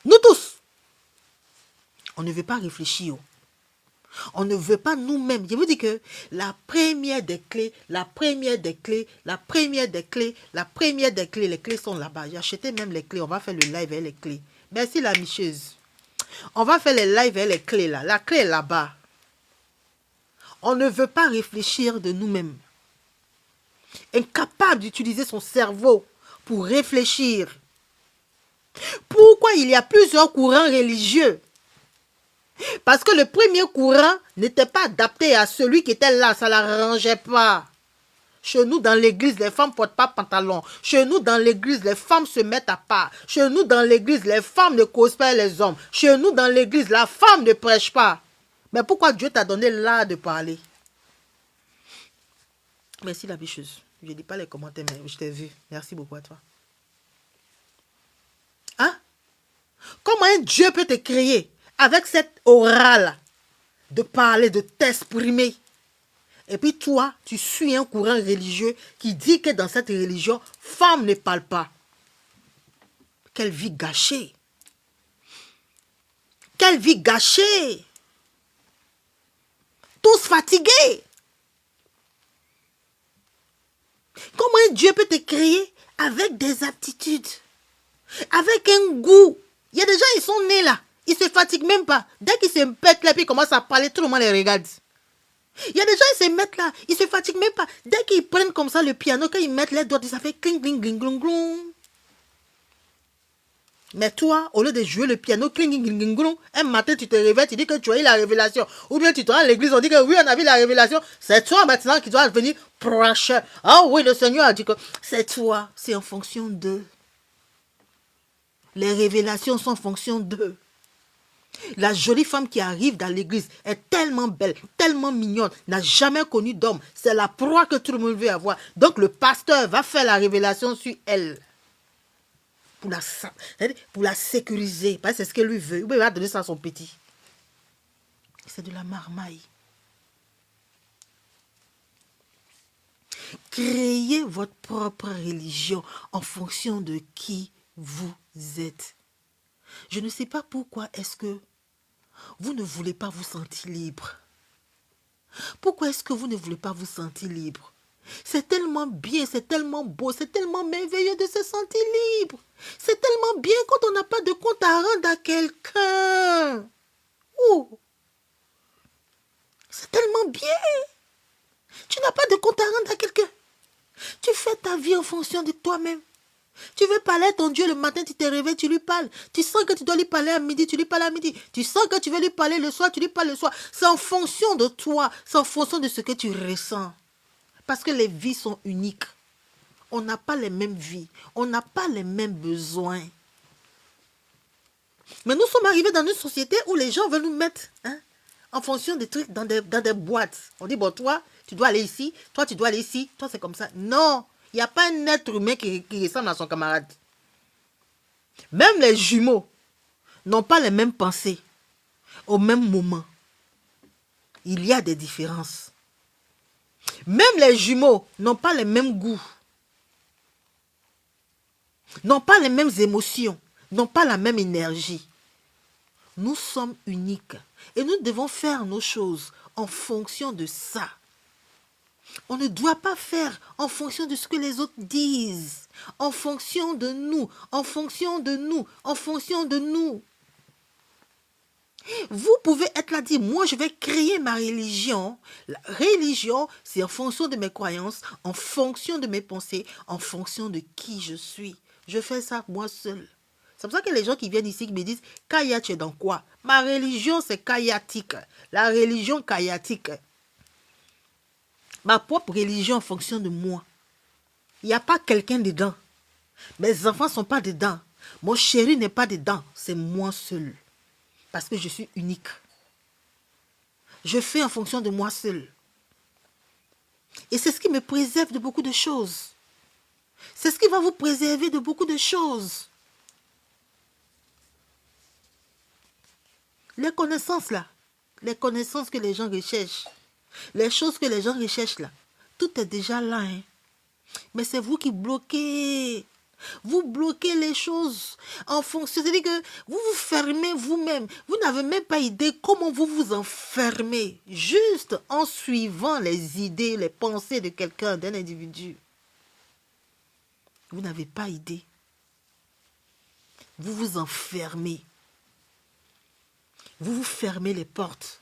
S1: Nous tous. On ne veut pas réfléchir. On ne veut pas nous-mêmes. Je vous dis que la première des clés, les clés sont là-bas. J'ai acheté même les clés. On va faire le live avec les clés. Merci la micheuse. On va faire les lives avec les clés là. La clé est là-bas. On ne veut pas réfléchir de nous-mêmes. Incapable d'utiliser son cerveau pour réfléchir. Pourquoi il y a plusieurs courants religieux? Parce que le premier courant n'était pas adapté à celui qui était là, ça ne l'arrangeait pas. Chez nous, dans l'église, les femmes ne portent pas pantalon. Chez nous, dans l'église, les femmes se mettent à part. Chez nous, dans l'église, les femmes ne causent pas les hommes. Chez nous, dans l'église, la femme ne prêche pas. Mais pourquoi Dieu t'a donné l'art de parler? Merci la bicheuse. Je ne lis pas les commentaires, mais je t'ai vu. Merci beaucoup à toi. Hein? Comment un Dieu peut te créer avec cette aura-là de parler, de t'exprimer? Et puis toi, tu suis un courant religieux qui dit que dans cette religion, femme ne parle pas. Quelle vie gâchée! Quelle vie gâchée! Tous fatigués! Comment un Dieu peut te créer avec des aptitudes, avec un goût? Il y a des gens, ils sont nés là. Ils ne se fatiguent même pas. Dès qu'ils se pètent là, puis ils commencent à parler, tout le monde les regarde. Il y a des gens, ils se mettent là. Ils ne se fatiguent même pas. Dès qu'ils prennent comme ça le piano, quand ils mettent les doigts, ça fait cling, cling, cling, cling, cling. Mais toi, au lieu de jouer le piano, cling, cling, cling, cling, un matin, tu te réveilles, tu dis que tu as eu la révélation. Ou bien tu te rends à l'église, on dit que oui, on a vu la révélation. C'est toi maintenant qui dois venir prêcher. Ah oui, le Seigneur a dit que c'est toi. C'est en fonction d'eux. Les révélations sont en fonction d'eux. La jolie femme qui arrive dans l'église est tellement belle, tellement mignonne, n'a jamais connu d'homme. C'est la proie que tout le monde veut avoir. Donc le pasteur va faire la révélation sur elle. Pour la sécuriser. Parce que c'est ce qu'elle lui veut. Il va donner ça à son petit. C'est de la marmaille. Créez votre propre religion en fonction de qui vous êtes. Je ne sais pas pourquoi est-ce que vous ne voulez pas vous sentir libre. Pourquoi est-ce que vous ne voulez pas vous sentir libre? C'est tellement bien, c'est tellement beau, c'est tellement merveilleux de se sentir libre. C'est tellement bien quand on n'a pas de compte à rendre à quelqu'un. Oh, c'est tellement bien. Tu n'as pas de compte à rendre à quelqu'un. Tu fais ta vie en fonction de toi-même. Tu veux parler à ton Dieu le matin, tu te réveilles, tu lui parles. Tu sens que tu dois lui parler à midi, tu lui parles à midi. Tu sens que tu veux lui parler le soir, tu lui parles le soir. C'est en fonction de toi, c'est en fonction de ce que tu ressens. Parce que les vies sont uniques. On n'a pas les mêmes vies, on n'a pas les mêmes besoins. Mais nous sommes arrivés dans une société où les gens veulent nous mettre en fonction des trucs dans des boîtes. On dit, bon, toi, tu dois aller ici, toi, tu dois aller ici, toi, c'est comme ça. Non, il n'y a pas un être humain qui ressemble à son camarade. Même les jumeaux n'ont pas les mêmes pensées au même moment. Il y a des différences. Même les jumeaux n'ont pas les mêmes goûts, n'ont pas les mêmes émotions, n'ont pas la même énergie. Nous sommes uniques et nous devons faire nos choses en fonction de ça. On ne doit pas faire en fonction de ce que les autres disent, en fonction de nous, en fonction de nous, en fonction de nous. Vous pouvez être là, dire, moi je vais créer ma religion. La religion, c'est en fonction de mes croyances, en fonction de mes pensées, en fonction de qui je suis. Je fais ça moi seul. C'est pour ça que les gens qui viennent ici qui me disent, Kaya, tu es dans quoi? Ma religion, c'est kayatique. La religion kayatique. Ma propre religion en fonction de moi. Il n'y a pas quelqu'un dedans. Mes enfants ne sont pas dedans. Mon chéri n'est pas dedans. C'est moi seul. Parce que je suis unique. Je fais en fonction de moi seul. Et c'est ce qui me préserve de beaucoup de choses. C'est ce qui va vous préserver de beaucoup de choses. Les connaissances là, les connaissances que les gens recherchent, les choses que les gens recherchent là, tout est déjà là. Mais c'est vous qui bloquez. Vous bloquez les choses en fonction. C'est-à-dire que vous vous fermez vous-même. Vous n'avez même pas idée comment vous vous enfermez. Juste en suivant les idées, les pensées de quelqu'un, d'un individu. Vous n'avez pas idée. Vous vous enfermez. Vous vous fermez les portes.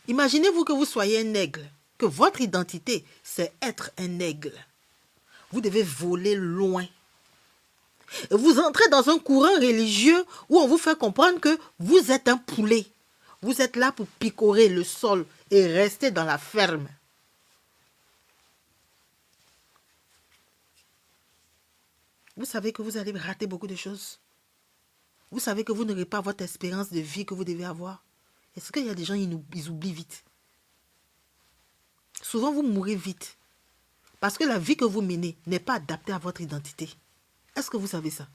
S1: Imaginez-vous que vous soyez un aigle. Que votre identité, c'est être un aigle. Vous devez voler loin. Et vous entrez dans un courant religieux où on vous fait comprendre que vous êtes un poulet. Vous êtes là pour picorer le sol et rester dans la ferme. Vous savez que vous allez rater beaucoup de choses. Vous savez que vous n'aurez pas votre espérance de vie que vous devez avoir. Est-ce qu'il y a des gens qui oublient vite? Souvent, vous mourrez vite. Parce que la vie que vous menez n'est pas adaptée à votre identité. Est-ce que vous savez ça?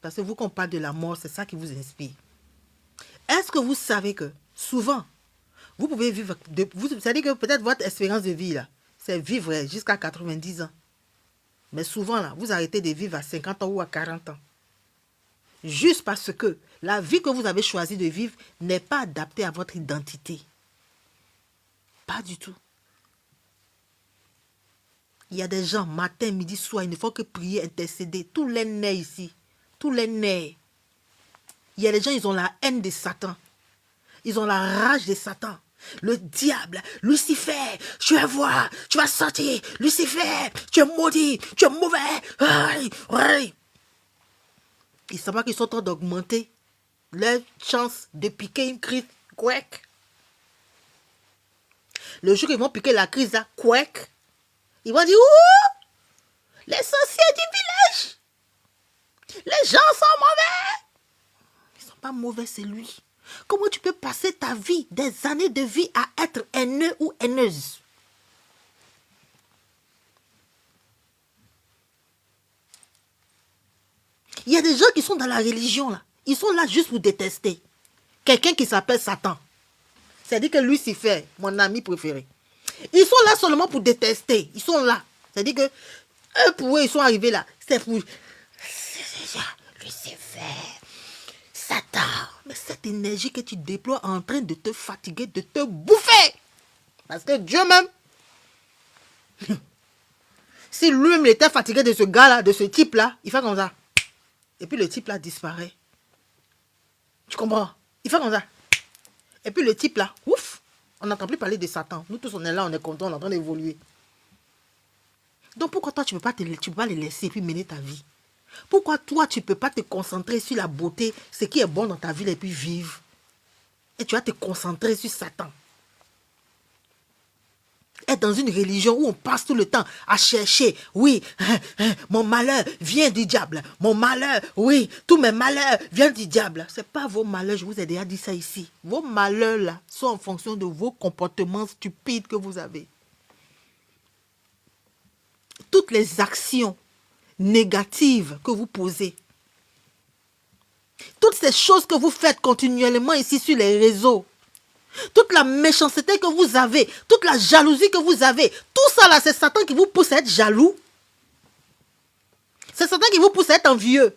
S1: Parce que vous, quand on parle de la mort, c'est ça qui vous inspire. Est-ce que vous savez que souvent, vous pouvez vivre... Vous savez que peut-être votre espérance de vie, là, c'est vivre jusqu'à 90 ans. Mais souvent, là, vous arrêtez de vivre à 50 ans ou à 40 ans. Juste parce que la vie que vous avez choisi de vivre n'est pas adaptée à votre identité. Pas du tout. Il y a des gens, matin, midi, soir, il ne faut que prier, intercéder. Tous les nez ici. Tous les nez. Il y a des gens, ils ont la haine de Satan. Ils ont la rage de Satan. Le diable, Lucifer, tu vas voir, tu vas sortir. Lucifer, tu es maudit, tu es mauvais. Aïe, aïe. Ils savent pas qu'ils sont en train d'augmenter leur chance de piquer une crise. Quack. Le jour qu'ils vont piquer la crise, là, quack. Ils vont dire, ouh, les sorciers du village, les gens sont mauvais. Ils ne sont pas mauvais, c'est lui. Comment tu peux passer ta vie, des années de vie à être haineux ou haineuse? Il y a des gens qui sont dans la religion, là. Ils sont là juste pour détester. Quelqu'un qui s'appelle Satan. C'est-à-dire que Lucifer, mon ami préféré. Ils sont là seulement pour détester. Ils sont là. C'est-à-dire que Eux, pour eux, ils sont arrivés là. C'est pour Lucifer, Satan. Mais cette énergie que tu déploies est en train de te fatiguer, de te bouffer. Parce que Dieu même, si lui-même était fatigué de ce gars-là, de ce type-là, il fait comme ça. Et puis le type-là disparaît. Tu comprends? Il fait comme ça. Et puis le type-là, ouf, on n'entend plus parler de Satan. Nous tous, on est là, on est content, on est en train d'évoluer. Donc pourquoi toi, tu ne peux pas les laisser et puis mener ta vie? Pourquoi toi, tu ne peux pas te concentrer sur la beauté, ce qui est bon dans ta vie et puis vivre? Et tu vas te concentrer sur Satan. Être dans une religion où on passe tout le temps à chercher, oui, mon malheur vient du diable. Mon malheur, oui, tous mes malheurs viennent du diable. Ce n'est pas vos malheurs, je vous ai déjà dit ça ici. Vos malheurs là sont en fonction de vos comportements stupides que vous avez. Toutes les actions négatives que vous posez, toutes ces choses que vous faites continuellement ici sur les réseaux, toute la méchanceté que vous avez, toute la jalousie que vous avez, tout ça là, c'est Satan qui vous pousse à être jaloux. C'est Satan qui vous pousse à être envieux.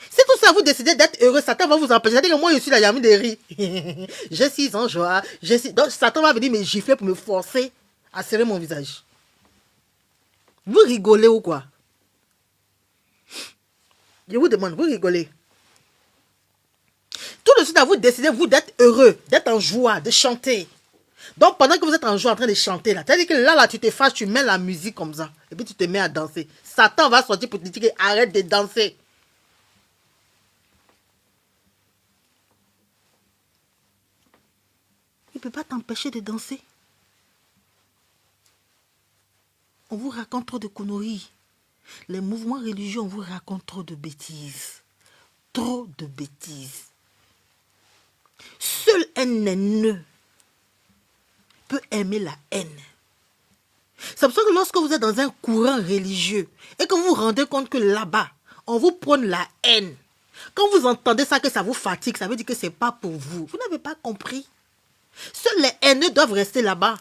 S1: Si tout ça vous décidez d'être heureux, Satan va vous empêcher. C'est-à-dire que moi je suis la Yami de rire. Je suis en joie. Donc Satan va venir me gifler pour me forcer à serrer mon visage. Vous rigolez ou quoi? Je vous demande, vous rigolez? Tout de suite, vous décidez, vous, d'être heureux, d'être en joie, de chanter. Donc, pendant que vous êtes en joie, en train de chanter, là, c'est-à-dire que là, tu te fâches, tu mets la musique comme ça, et puis tu te mets à danser. Satan va sortir pour te dire arrête de danser. Il ne peut pas t'empêcher de danser. On vous raconte trop de conneries. Les mouvements religieux, on vous raconte trop de bêtises. Trop de bêtises. Seul un haineux peut aimer la haine. C'est pour ça que lorsque vous êtes dans un courant religieux et que vous vous rendez compte que là-bas, on vous prône la haine, quand vous entendez ça, que ça vous fatigue, ça veut dire que ce n'est pas pour vous. Vous n'avez pas compris. Seuls les haineux doivent rester là-bas.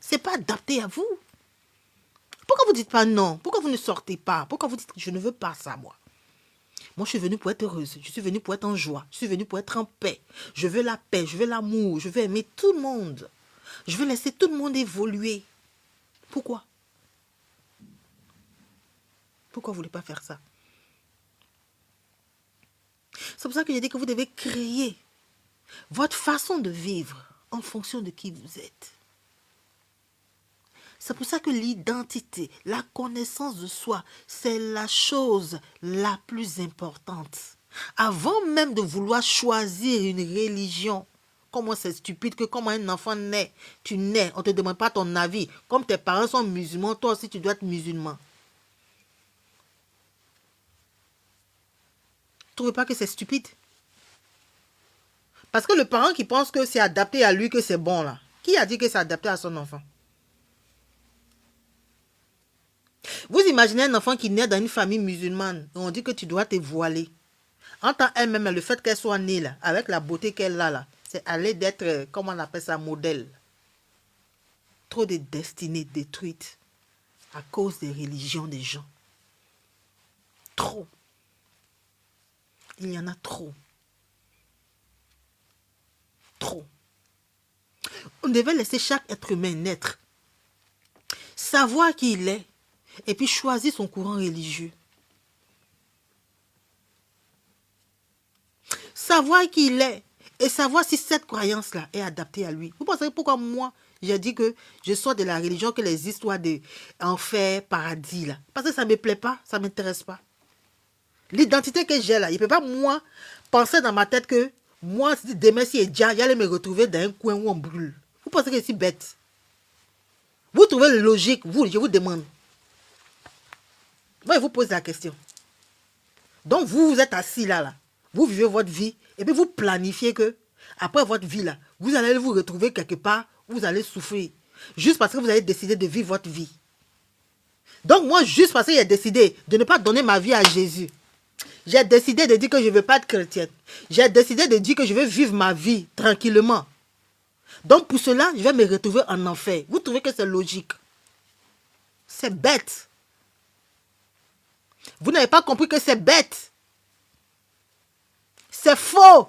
S1: Ce n'est pas adapté à vous. Pourquoi vous ne dites pas non? Pourquoi vous ne sortez pas? Pourquoi vous dites je ne veux pas ça, moi? Moi, je suis venue pour être heureuse. Je suis venue pour être en joie. Je suis venue pour être en paix. Je veux la paix. Je veux l'amour. Je veux aimer tout le monde. Je veux laisser tout le monde évoluer. Pourquoi? Pourquoi vous ne voulez pas faire ça? C'est pour ça que j'ai dit que vous devez créer votre façon de vivre en fonction de qui vous êtes. C'est pour ça que l'identité, la connaissance de soi, c'est la chose la plus importante. Avant même de vouloir choisir une religion, comment c'est stupide que comment un enfant naît, tu nais, on ne te demande pas ton avis. Comme tes parents sont musulmans, toi aussi tu dois être musulman. Ne trouvez pas que c'est stupide? Parce que le parent qui pense que c'est adapté à lui, que c'est bon là, qui a dit que c'est adapté à son enfant? Vous imaginez un enfant qui naît dans une famille musulmane, et on dit que tu dois te voiler. En tant elle-même, le fait qu'elle soit née là, avec la beauté qu'elle a là, c'est aller d'être, comment on appelle ça, modèle. Trop de destinées détruites à cause des religions des gens. Trop. Il y en a trop. Trop. On devait laisser chaque être humain naître, savoir qui il est, et puis choisir son courant religieux. Savoir qui il est et savoir si cette croyance-là est adaptée à lui. Vous pensez pourquoi moi, j'ai dit que je sors de la religion, que les histoires d'enfer, paradis, là. Parce que ça ne me plaît pas, ça ne m'intéresse pas. L'identité que j'ai là, il ne peut pas, moi, penser dans ma tête que moi, demain, si il allait me retrouver dans un coin où on brûle. Vous pensez que c'est bête? Vous trouvez logique, vous, je vous demande. Moi, je vous pose la question. Donc, vous êtes assis là. Vous vivez votre vie et puis vous planifiez que, après votre vie là, vous allez vous retrouver quelque part où vous allez souffrir. Juste parce que vous avez décidé de vivre votre vie. Donc, moi, juste parce que j'ai décidé de ne pas donner ma vie à Jésus, j'ai décidé de dire que je ne veux pas être chrétienne. J'ai décidé de dire que je veux vivre ma vie tranquillement. Donc, pour cela, je vais me retrouver en enfer. Vous trouvez que c'est logique? C'est bête. Vous n'avez pas compris que c'est bête. C'est faux.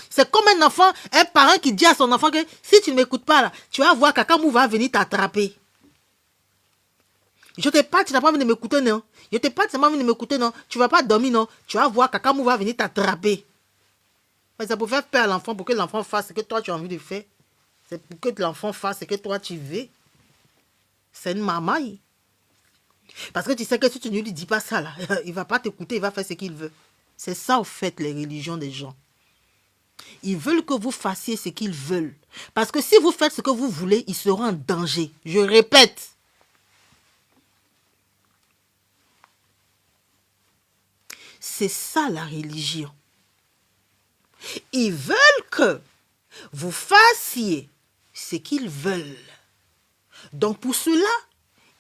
S1: C'est comme un enfant, un parent qui dit à son enfant que si tu ne m'écoutes pas, là, tu vas voir Kakamou va venir t'attraper. Je te parle, tu n'as pas envie de m'écouter, non. Je te parle, tu n'as pas envie de m'écouter, non. Tu ne vas pas dormir, non. Tu vas voir Kakamou va venir t'attraper. Mais c'est pour faire peur à l'enfant, pour que l'enfant fasse ce que toi tu as envie de faire. C'est pour que l'enfant fasse ce que toi tu veux. C'est une mamaille. Parce que tu sais que si tu ne lui dis pas ça, là, il ne va pas t'écouter, il va faire ce qu'il veut. C'est ça, au fait, les religions des gens. Ils veulent que vous fassiez ce qu'ils veulent. Parce que si vous faites ce que vous voulez, ils seront en danger. Je répète. C'est ça la religion. Ils veulent que vous fassiez ce qu'ils veulent. Donc pour cela,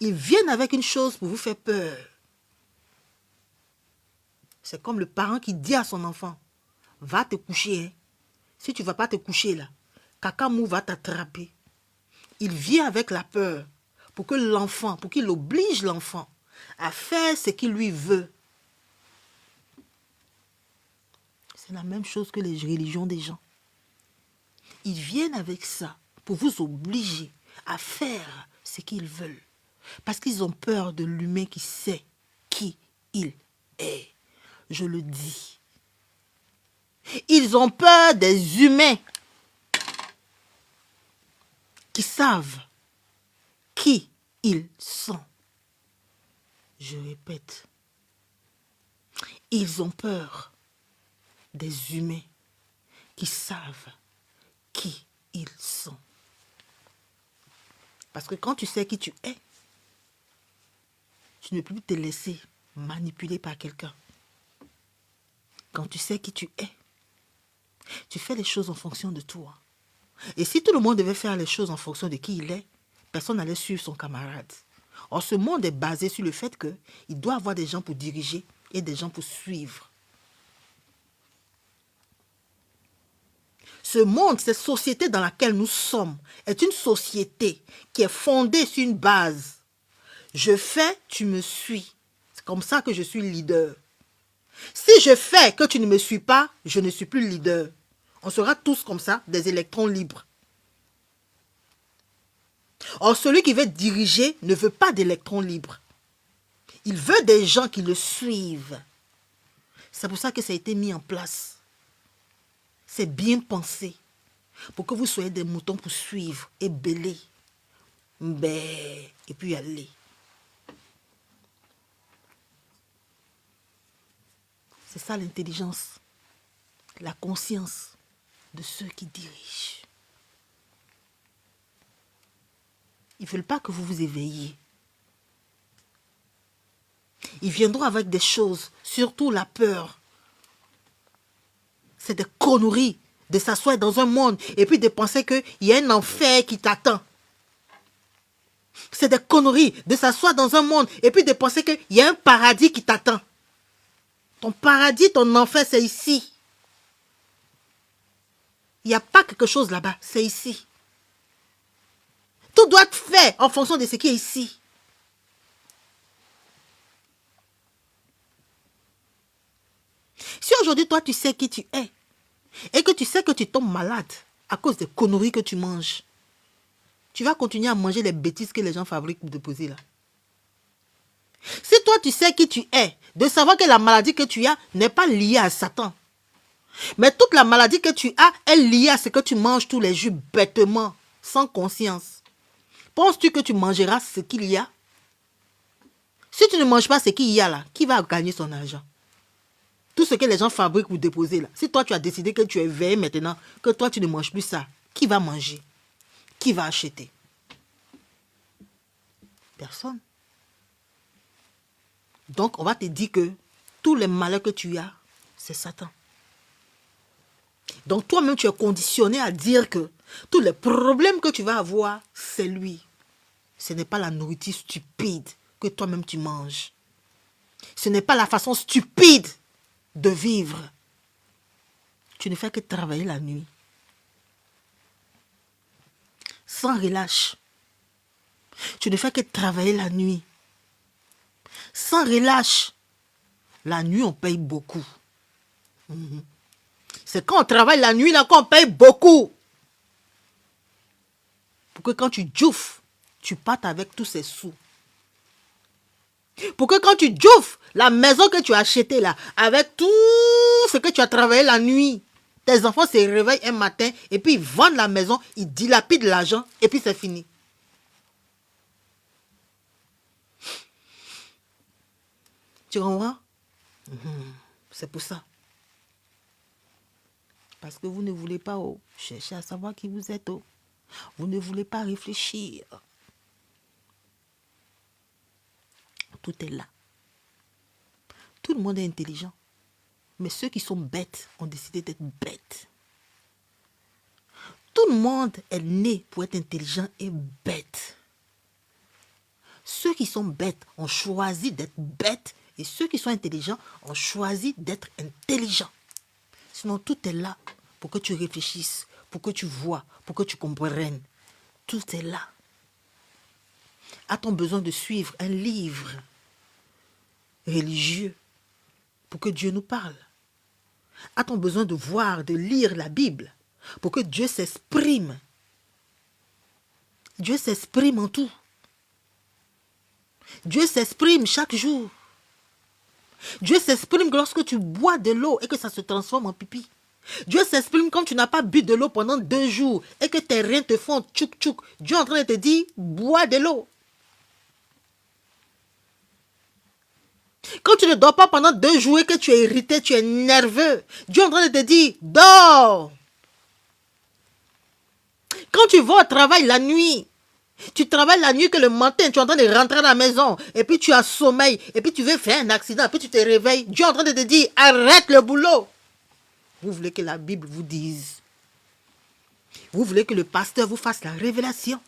S1: ils viennent avec une chose pour vous faire peur. C'est comme le parent qui dit à son enfant, va te coucher. Hein. Si tu ne vas pas te coucher là, Kakamou va t'attraper. Il vient avec la peur pour que l'enfant, pour qu'il oblige l'enfant à faire ce qu'il lui veut. C'est la même chose que les religions des gens. Ils viennent avec ça pour vous obliger à faire ce qu'ils veulent. Parce qu'ils ont peur de l'humain qui sait qui il est. Je le dis. Ils ont peur des humains qui savent qui ils sont. Je répète. Ils ont peur des humains qui savent qui ils sont. Parce que quand tu sais qui tu es, tu ne peux plus te laisser manipuler par quelqu'un. Quand tu sais qui tu es, tu fais les choses en fonction de toi. Et si tout le monde devait faire les choses en fonction de qui il est, personne n'allait suivre son camarade. Or, ce monde est basé sur le fait qu'il doit avoir des gens pour diriger et des gens pour suivre. Ce monde, cette société dans laquelle nous sommes, est une société qui est fondée sur une base. Je fais, tu me suis. C'est comme ça que je suis leader. Si je fais que tu ne me suis pas, je ne suis plus leader. On sera tous comme ça, des électrons libres. Or, celui qui veut diriger ne veut pas d'électrons libres. Il veut des gens qui le suivent. C'est pour ça que ça a été mis en place. C'est bien pensé. Pour que vous soyez des moutons pour suivre et bêler. Et puis aller. C'est ça l'intelligence. La conscience de ceux qui dirigent. Ils ne veulent pas que vous vous éveilliez. Ils viendront avec des choses, surtout la peur. C'est des conneries de s'asseoir dans un monde et puis de penser qu'il y a un enfer qui t'attend. C'est des conneries de s'asseoir dans un monde et puis de penser qu'il y a un paradis qui t'attend. Ton paradis, ton enfer, c'est ici. Il n'y a pas quelque chose là-bas, c'est ici. Tout doit être fait en fonction de ce qui est ici. Si aujourd'hui, toi, tu sais qui tu es et que tu sais que tu tombes malade à cause des conneries que tu manges, tu vas continuer à manger les bêtises que les gens fabriquent pour te poser là. Si toi, tu sais qui tu es, de savoir que la maladie que tu as n'est pas liée à Satan, mais toute la maladie que tu as est liée à ce que tu manges tous les jours bêtement, sans conscience. Penses-tu que tu mangeras ce qu'il y a? Si tu ne manges pas ce qu'il y a là, qui va gagner son argent? Tout ce que les gens fabriquent pour déposer là. Si toi tu as décidé que tu es éveillé maintenant, que toi tu ne manges plus ça, qui va manger? Qui va acheter? Personne. Donc on va te dire que tous les malheurs que tu as, c'est Satan. Donc toi-même tu es conditionné à dire que tous les problèmes que tu vas avoir, c'est lui. Ce n'est pas la nourriture stupide que toi-même tu manges. Ce n'est pas la façon stupide de vivre. Tu ne fais que travailler la nuit. Sans relâche. Tu ne fais que travailler la nuit. Sans relâche. La nuit, on paye beaucoup. C'est quand on travaille la nuit là qu'on paye beaucoup. Pour que quand tu djouffes, tu partes avec tous ces sous. Pour que quand tu djouffes, la maison que tu as achetée là, avec tout ce que tu as travaillé la nuit, tes enfants se réveillent un matin et puis ils vendent la maison, ils dilapident l'argent et puis c'est fini. Tu comprends? C'est pour ça. Parce que vous ne voulez pas chercher à savoir qui vous êtes. Vous ne voulez pas réfléchir. Tout est là. Tout le monde est intelligent. Mais ceux qui sont bêtes ont décidé d'être bêtes. Tout le monde est né pour être intelligent et bête. Ceux qui sont bêtes ont choisi d'être bêtes et ceux qui sont intelligents ont choisi d'être intelligents. Sinon, tout est là pour que tu réfléchisses, pour que tu vois, pour que tu comprennes. Tout est là. A-t-on besoin de suivre un livre religieux pour que Dieu nous parle? A-t-on besoin de voir, de lire la Bible pour que Dieu s'exprime? Dieu s'exprime en tout. Dieu s'exprime chaque jour. Dieu s'exprime lorsque tu bois de l'eau et que ça se transforme en pipi. Dieu s'exprime quand tu n'as pas bu de l'eau pendant 2 jours et que tes reins te font tchouk tchouk. Dieu est en train de te dire, bois de l'eau. Quand tu ne dors pas pendant 2 jours et que tu es irrité, tu es nerveux, Dieu est en train de te dire, dors. Quand tu vas au travail la nuit, tu travailles la nuit que le matin, tu es en train de rentrer à la maison, et puis tu as sommeil, et puis tu veux faire un accident, et puis tu te réveilles, Dieu est en train de te dire, arrête le boulot. Vous voulez que la Bible vous dise. Vous voulez que le pasteur vous fasse la révélation.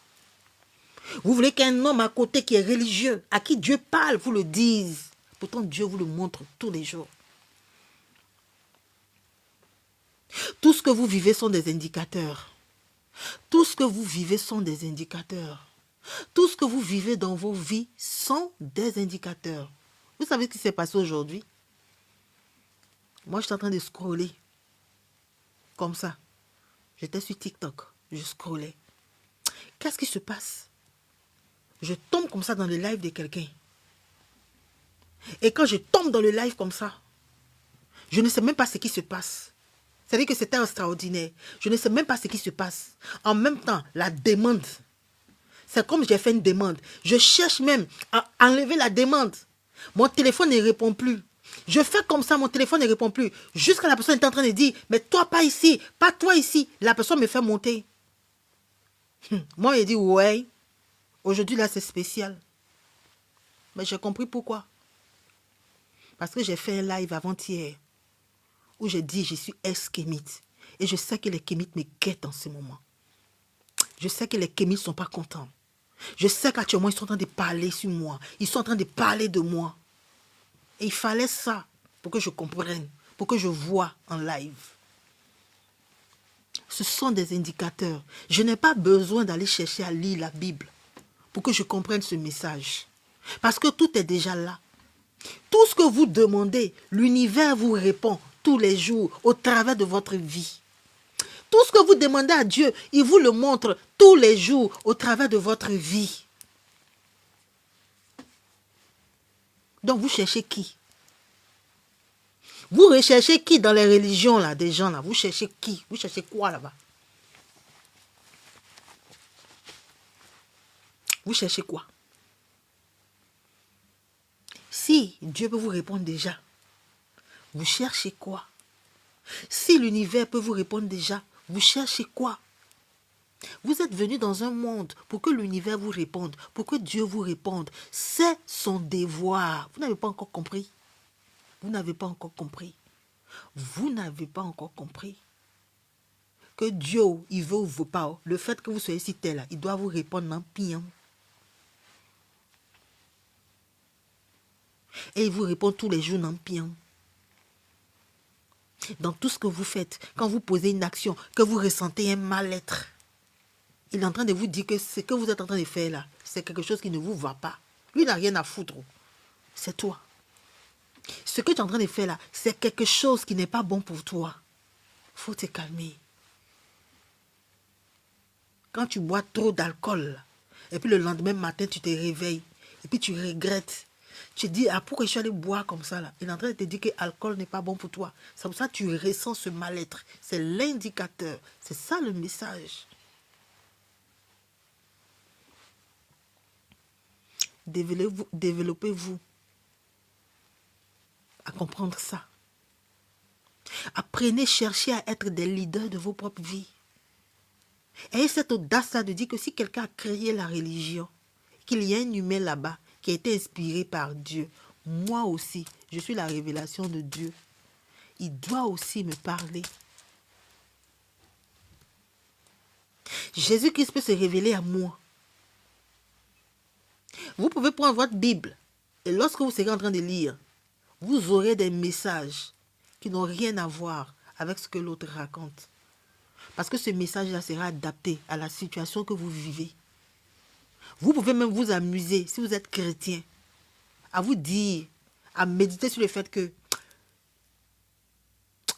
S1: Vous voulez qu'un homme à côté qui est religieux, à qui Dieu parle, vous le dise. Pourtant, Dieu vous le montre tous les jours. Tout ce que vous vivez sont des indicateurs. Tout ce que vous vivez sont des indicateurs. Tout ce que vous vivez dans vos vies sont des indicateurs. Vous savez ce qui s'est passé aujourd'hui? Moi, je suis en train de scroller. Comme ça. J'étais sur TikTok. Je scrollais. Qu'est-ce qui se passe? Je tombe comme ça dans le live de quelqu'un. Et quand je tombe dans le live comme ça, je ne sais même pas ce qui se passe. C'est-à-dire que c'était extraordinaire. Je ne sais même pas ce qui se passe. En même temps, la demande. C'est comme j'ai fait une demande. Je cherche même à enlever la demande. Mon téléphone ne répond plus. Je fais comme ça, mon téléphone ne répond plus. Jusqu'à la personne est en train de dire, mais toi pas ici, pas toi ici. La personne me fait monter. Moi, il dit, ouais, aujourd'hui là c'est spécial. Mais j'ai compris pourquoi. Parce que j'ai fait un live avant-hier où j'ai dit, je suis ex-kémite. Et je sais que les kémites me guettent en ce moment. Je sais que les kémites ne sont pas contents. Je sais qu'actuellement, ils sont en train de parler sur moi. Ils sont en train de parler de moi. Et il fallait ça pour que je comprenne, pour que je vois en live. Ce sont des indicateurs. Je n'ai pas besoin d'aller chercher à lire la Bible pour que je comprenne ce message. Parce que tout est déjà là. Tout ce que vous demandez, l'univers vous répond tous les jours au travers de votre vie. Tout ce que vous demandez à Dieu, il vous le montre tous les jours au travers de votre vie. Donc vous cherchez qui? Vous recherchez qui dans les religions là, des gens là? Vous cherchez qui? Vous cherchez quoi là-bas? Vous cherchez quoi? Si Dieu peut vous répondre déjà, vous cherchez quoi? Si l'univers peut vous répondre déjà, vous cherchez quoi? Vous êtes venu dans un monde pour que l'univers vous réponde, pour que Dieu vous réponde. C'est son devoir. Vous n'avez pas encore compris. Vous n'avez pas encore compris. Vous n'avez pas encore compris. Que Dieu, il veut ou veut pas, le fait que vous soyez ici tel là, il doit vous répondre en piant. Et il vous répond tous les jours en piant. Dans tout ce que vous faites, quand vous posez une action, que vous ressentez un mal-être, il est en train de vous dire que ce que vous êtes en train de faire là, c'est quelque chose qui ne vous va pas. Lui n'a rien à foutre. c'est toi. Ce que tu es en train de faire là, c'est quelque chose qui n'est pas bon pour toi. Il faut te calmer. Quand tu bois trop d'alcool, et puis le lendemain matin, tu te réveilles, et puis tu regrettes. Tu te dis, ah, pourquoi je suis allé boire comme ça là? Il est en train de te dire que l'alcool n'est pas bon pour toi. C'est pour ça que tu ressens ce mal-être. C'est l'indicateur. C'est ça le message. Développez-vous à comprendre ça. Apprenez, cherchez à être des leaders de vos propres vies. Ayez cette audace-là de dire que si quelqu'un a créé la religion, qu'il y a un humain là-bas qui a été inspiré par Dieu, moi aussi, je suis la révélation de Dieu. Il doit aussi me parler. Jésus-Christ peut se révéler à moi. Vous pouvez prendre votre Bible et lorsque vous serez en train de lire, vous aurez des messages qui n'ont rien à voir avec ce que l'autre raconte. Parce que ce message-là sera adapté à la situation que vous vivez. Vous pouvez même vous amuser, si vous êtes chrétien, à vous dire, à méditer sur le fait que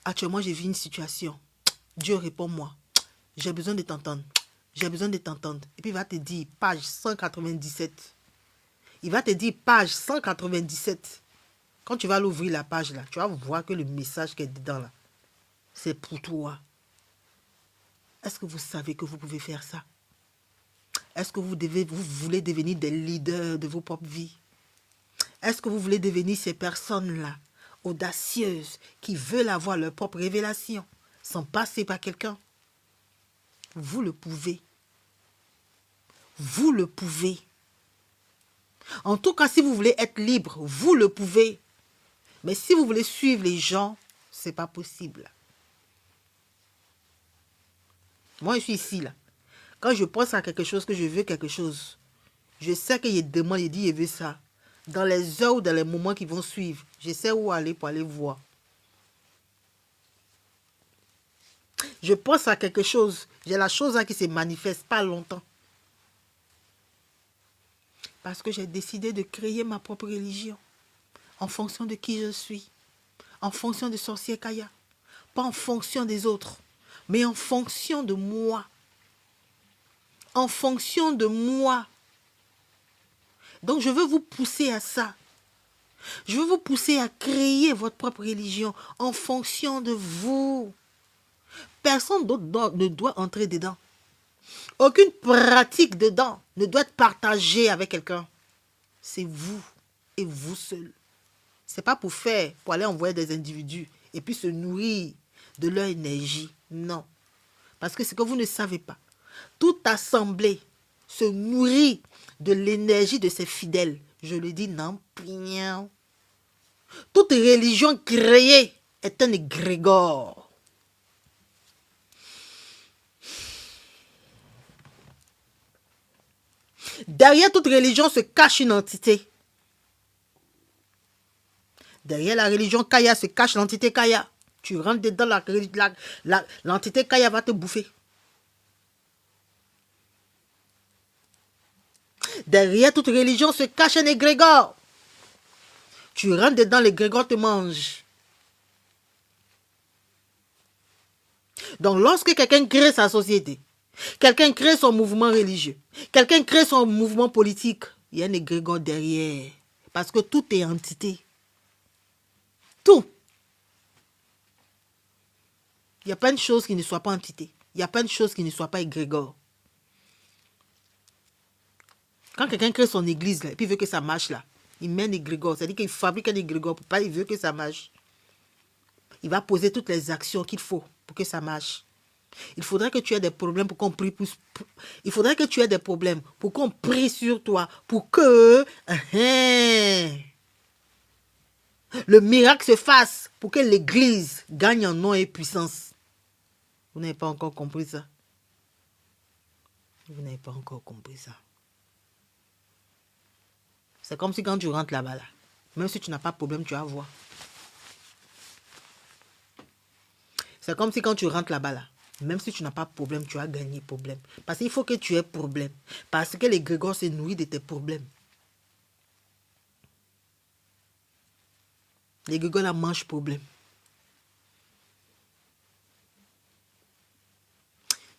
S1: actuellement, j'ai vu une situation. Dieu répond-moi. J'ai besoin de t'entendre. J'ai besoin de t'entendre. Et puis il va te dire, page 197. Il va te dire, page 197. Quand tu vas l'ouvrir la page là, tu vas voir que le message qui est dedans là, c'est pour toi. Est-ce que vous savez que vous pouvez faire ça? Est-ce que vous voulez devenir des leaders de vos propres vies? Est-ce que vous voulez devenir ces personnes-là, audacieuses, qui veulent avoir leur propre révélation, sans passer par quelqu'un? Vous le pouvez. Vous le pouvez. En tout cas, si vous voulez être libre, vous le pouvez. Mais si vous voulez suivre les gens, ce n'est pas possible. Moi, je suis ici, là. Quand je pense à quelque chose, que je veux quelque chose, je sais qu'il y a des demande, il dit, il veut ça. Dans les heures ou dans les moments qui vont suivre, je sais où aller pour aller voir. Je pense à quelque chose, j'ai la chose là qui se manifeste pas longtemps. Parce que j'ai décidé de créer ma propre religion. En fonction de qui je suis. En fonction de sorcier Kaya. Pas en fonction des autres. Mais en fonction de moi. En fonction de moi. Donc je veux vous pousser à ça. Je veux vous pousser à créer votre propre religion en fonction de vous. Personne d'autre ne doit entrer dedans. Aucune pratique dedans ne doit être partagée avec quelqu'un. C'est vous et vous seul. Ce n'est pas pour aller envoyer des individus et puis se nourrir de leur énergie. Non. Parce que ce que vous ne savez pas, toute assemblée se nourrit de l'énergie de ses fidèles. Je le dis, non, rien. Toute religion créée est un égrégore. Derrière toute religion se cache une entité. Derrière la religion Kaya se cache l'entité Kaya. Tu rentres dedans, l'entité Kaya va te bouffer. Derrière toute religion se cache un égrégore. Tu rentres dedans, l'égrégore te mange. Donc lorsque quelqu'un crée sa société, quelqu'un crée son mouvement religieux, quelqu'un crée son mouvement politique, il y a un égrégore derrière. Parce que tout est entité. Tout. Il n'y a pas une chose qui ne soit pas entité. Il n'y a pas une chose qui ne soit pas égrégore. Quand quelqu'un crée son église, là, et puis il veut que ça marche, là, il met un égrégore. C'est-à-dire qu'il fabrique un égrégore, il veut que ça marche. Il va poser toutes les actions qu'il faut pour que ça marche. Il faudrait que tu aies des problèmes pour qu'on prie. Il faudrait que tu aies des problèmes pour qu'on prie sur toi. Pour que le miracle se fasse. Pour que l'église gagne en nom et puissance. Vous n'avez pas encore compris ça. Vous n'avez pas encore compris ça. C'est comme si quand tu rentres là-bas, là, même si tu n'as pas de problème, tu vas voir. C'est comme si quand tu rentres là-bas, là, même si tu n'as pas de problème, tu as gagné problème. Parce qu'il faut que tu aies problème. Parce que l'égrégore se nourrit de tes problèmes. Les gueules mangent problème.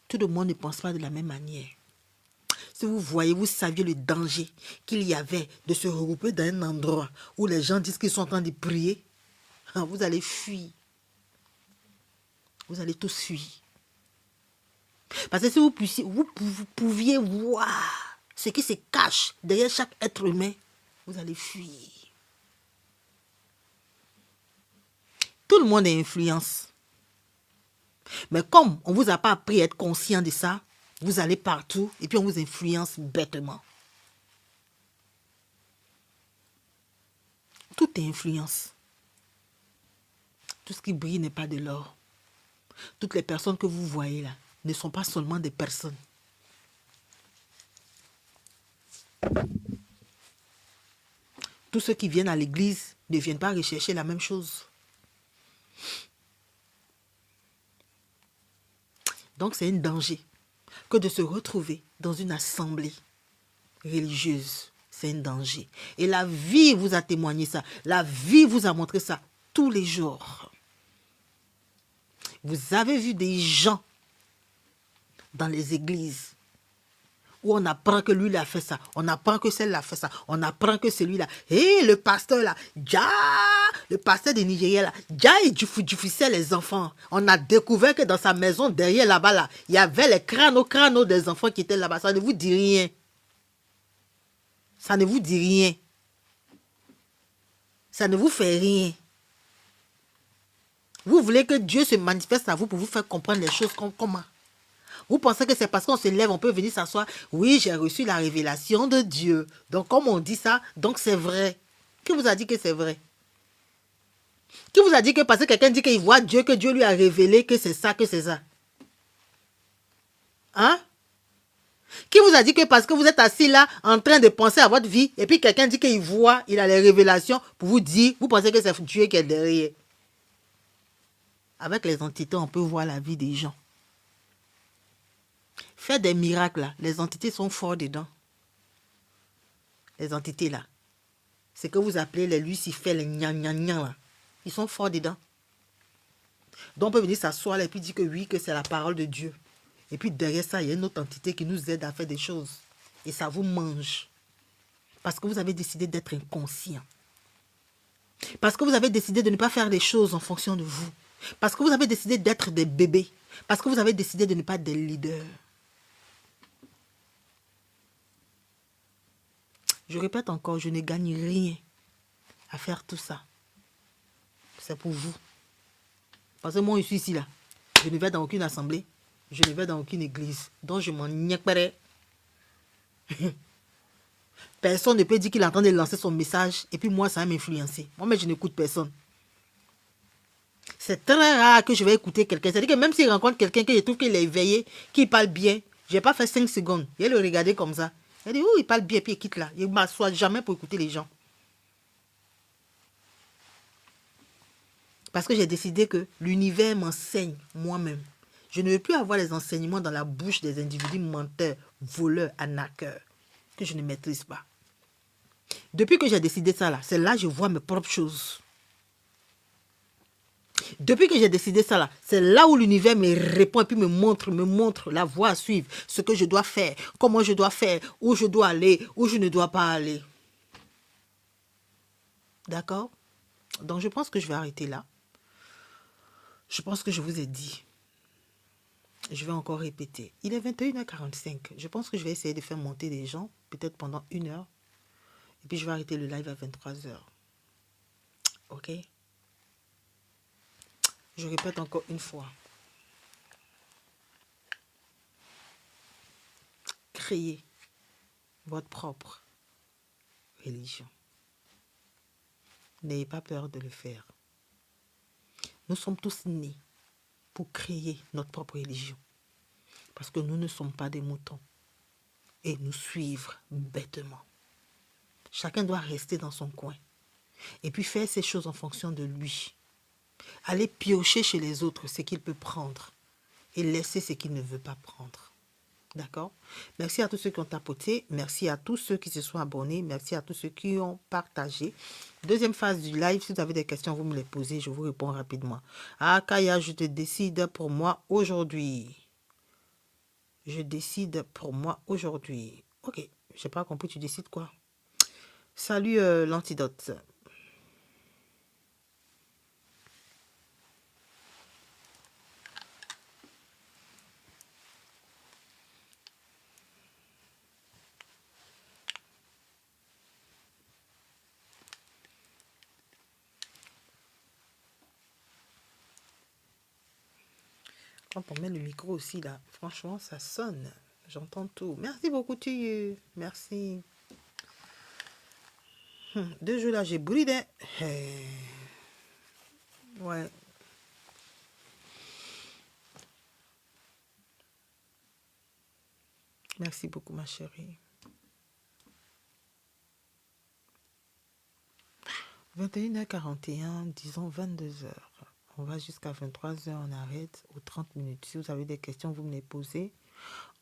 S1: Tout le monde ne pense pas de la même manière. Si vous voyez, vous saviez le danger qu'il y avait de se regrouper dans un endroit où les gens disent qu'ils sont en train de prier, vous allez fuir. Vous allez tous fuir. Parce que si vous pouviez voir ce qui se cache derrière chaque être humain, vous allez fuir. Tout le monde a influence. Mais comme on ne vous a pas appris à être conscient de ça, vous allez partout et puis on vous influence bêtement. Tout est influence. Tout ce qui brille n'est pas de l'or. Toutes les personnes que vous voyez là ne sont pas seulement des personnes. Tous ceux qui viennent à l'église ne viennent pas rechercher la même chose. Donc c'est un danger que de se retrouver dans une assemblée religieuse. C'est un danger. Et la vie vous a témoigné ça. La vie vous a montré ça tous les jours. Vous avez vu des gens dans les églises où on apprend que lui, il a fait ça. On apprend que celle-là a fait ça. On apprend que celui-là. Et le pasteur là, le pasteur de Nigeria là, il diffusait les enfants. On a découvert que dans sa maison, derrière là-bas, là, il y avait les crânes des enfants qui étaient là-bas. Ça ne vous dit rien. Ça ne vous dit rien. Ça ne vous fait rien. Vous voulez que Dieu se manifeste à vous pour vous faire comprendre les choses comment? Vous pensez que c'est parce qu'on se lève, on peut venir s'asseoir. Oui, j'ai reçu la révélation de Dieu. Donc, comme on dit ça, donc c'est vrai. Qui vous a dit que c'est vrai? Qui vous a dit que parce que quelqu'un dit qu'il voit Dieu, que Dieu lui a révélé que c'est ça, que c'est ça? Hein? Qui vous a dit que parce que vous êtes assis là, en train de penser à votre vie, et puis quelqu'un dit qu'il voit, il a les révélations pour vous dire, vous pensez que c'est Dieu qui est derrière? Avec les entités, on peut voir la vie des gens. Faire des miracles, là, les entités sont forts dedans. Les entités, là. C'est que vous appelez les Lucifers, les gnan là. Ils sont forts dedans. Donc, on peut venir s'asseoir là et puis dire que oui, que c'est la parole de Dieu. Et puis, derrière ça, il y a une autre entité qui nous aide à faire des choses. Et ça vous mange. Parce que vous avez décidé d'être inconscient. Parce que vous avez décidé de ne pas faire les choses en fonction de vous. Parce que vous avez décidé d'être des bébés. Parce que vous avez décidé de ne pas être des leaders. Je répète encore, je ne gagne rien à faire tout ça. C'est pour vous. Parce que moi, je suis ici, là. Je ne vais dans aucune assemblée. Je ne vais dans aucune église. Donc, je m'en niaquerai. Personne ne peut dire qu'il est en train de lancer son message. Et puis, moi, ça va m'influencer. Moi, mais je n'écoute personne. C'est très rare que je vais écouter quelqu'un. C'est-à-dire que même s'il rencontre quelqu'un que je trouve qu'il est éveillé, qu'il parle bien, je n'ai pas fait 5 secondes. Il le regarder comme ça. Il dit, oh, il parle bien, puis il quitte là. Il ne m'assoit jamais pour écouter les gens. Parce que j'ai décidé que l'univers m'enseigne moi-même. Je ne veux plus avoir les enseignements dans la bouche des individus menteurs, voleurs, arnaqueurs, que je ne maîtrise pas. Depuis que j'ai décidé ça là, c'est là que je vois mes propres choses. Depuis que j'ai décidé ça là, c'est là où l'univers me répond et puis me montre la voie à suivre, ce que je dois faire, comment je dois faire, où je dois aller, où je ne dois pas aller. D'accord? Donc je pense que je vais arrêter là. Je pense que je vous ai dit. Je vais encore répéter. Il est 21h45. Je pense que je vais essayer de faire monter des gens, peut-être pendant 1 heure. Et puis je vais arrêter le live à 23h. Ok? Je répète encore une fois. Créez votre propre religion. N'ayez pas peur de le faire. Nous sommes tous nés pour créer notre propre religion. Parce que nous ne sommes pas des moutons. Et nous suivre bêtement. Chacun doit rester dans son coin. Et puis faire ces choses en fonction de lui. Aller piocher chez les autres ce qu'il peut prendre. Et laisser ce qu'il ne veut pas prendre. D'accord? Merci à tous ceux qui ont tapoté. Merci à tous ceux qui se sont abonnés. Merci à tous ceux qui ont partagé. Deuxième phase du live. Si vous avez des questions, vous me les posez. Je vous réponds rapidement. Ah, Kaya, je te décide pour moi aujourd'hui. Je décide pour moi aujourd'hui. Ok. Je n'ai pas compris. Tu décides quoi? Salut l'antidote. Quand on met le micro aussi là, franchement, ça sonne. J'entends tout. Merci beaucoup, tu. Merci. 2 jours là, j'ai brûlé. Ouais. Merci beaucoup, ma chérie. 21h41, disons 22h. On va jusqu'à 23h, on arrête aux 30 minutes. Si vous avez des questions, vous me les posez.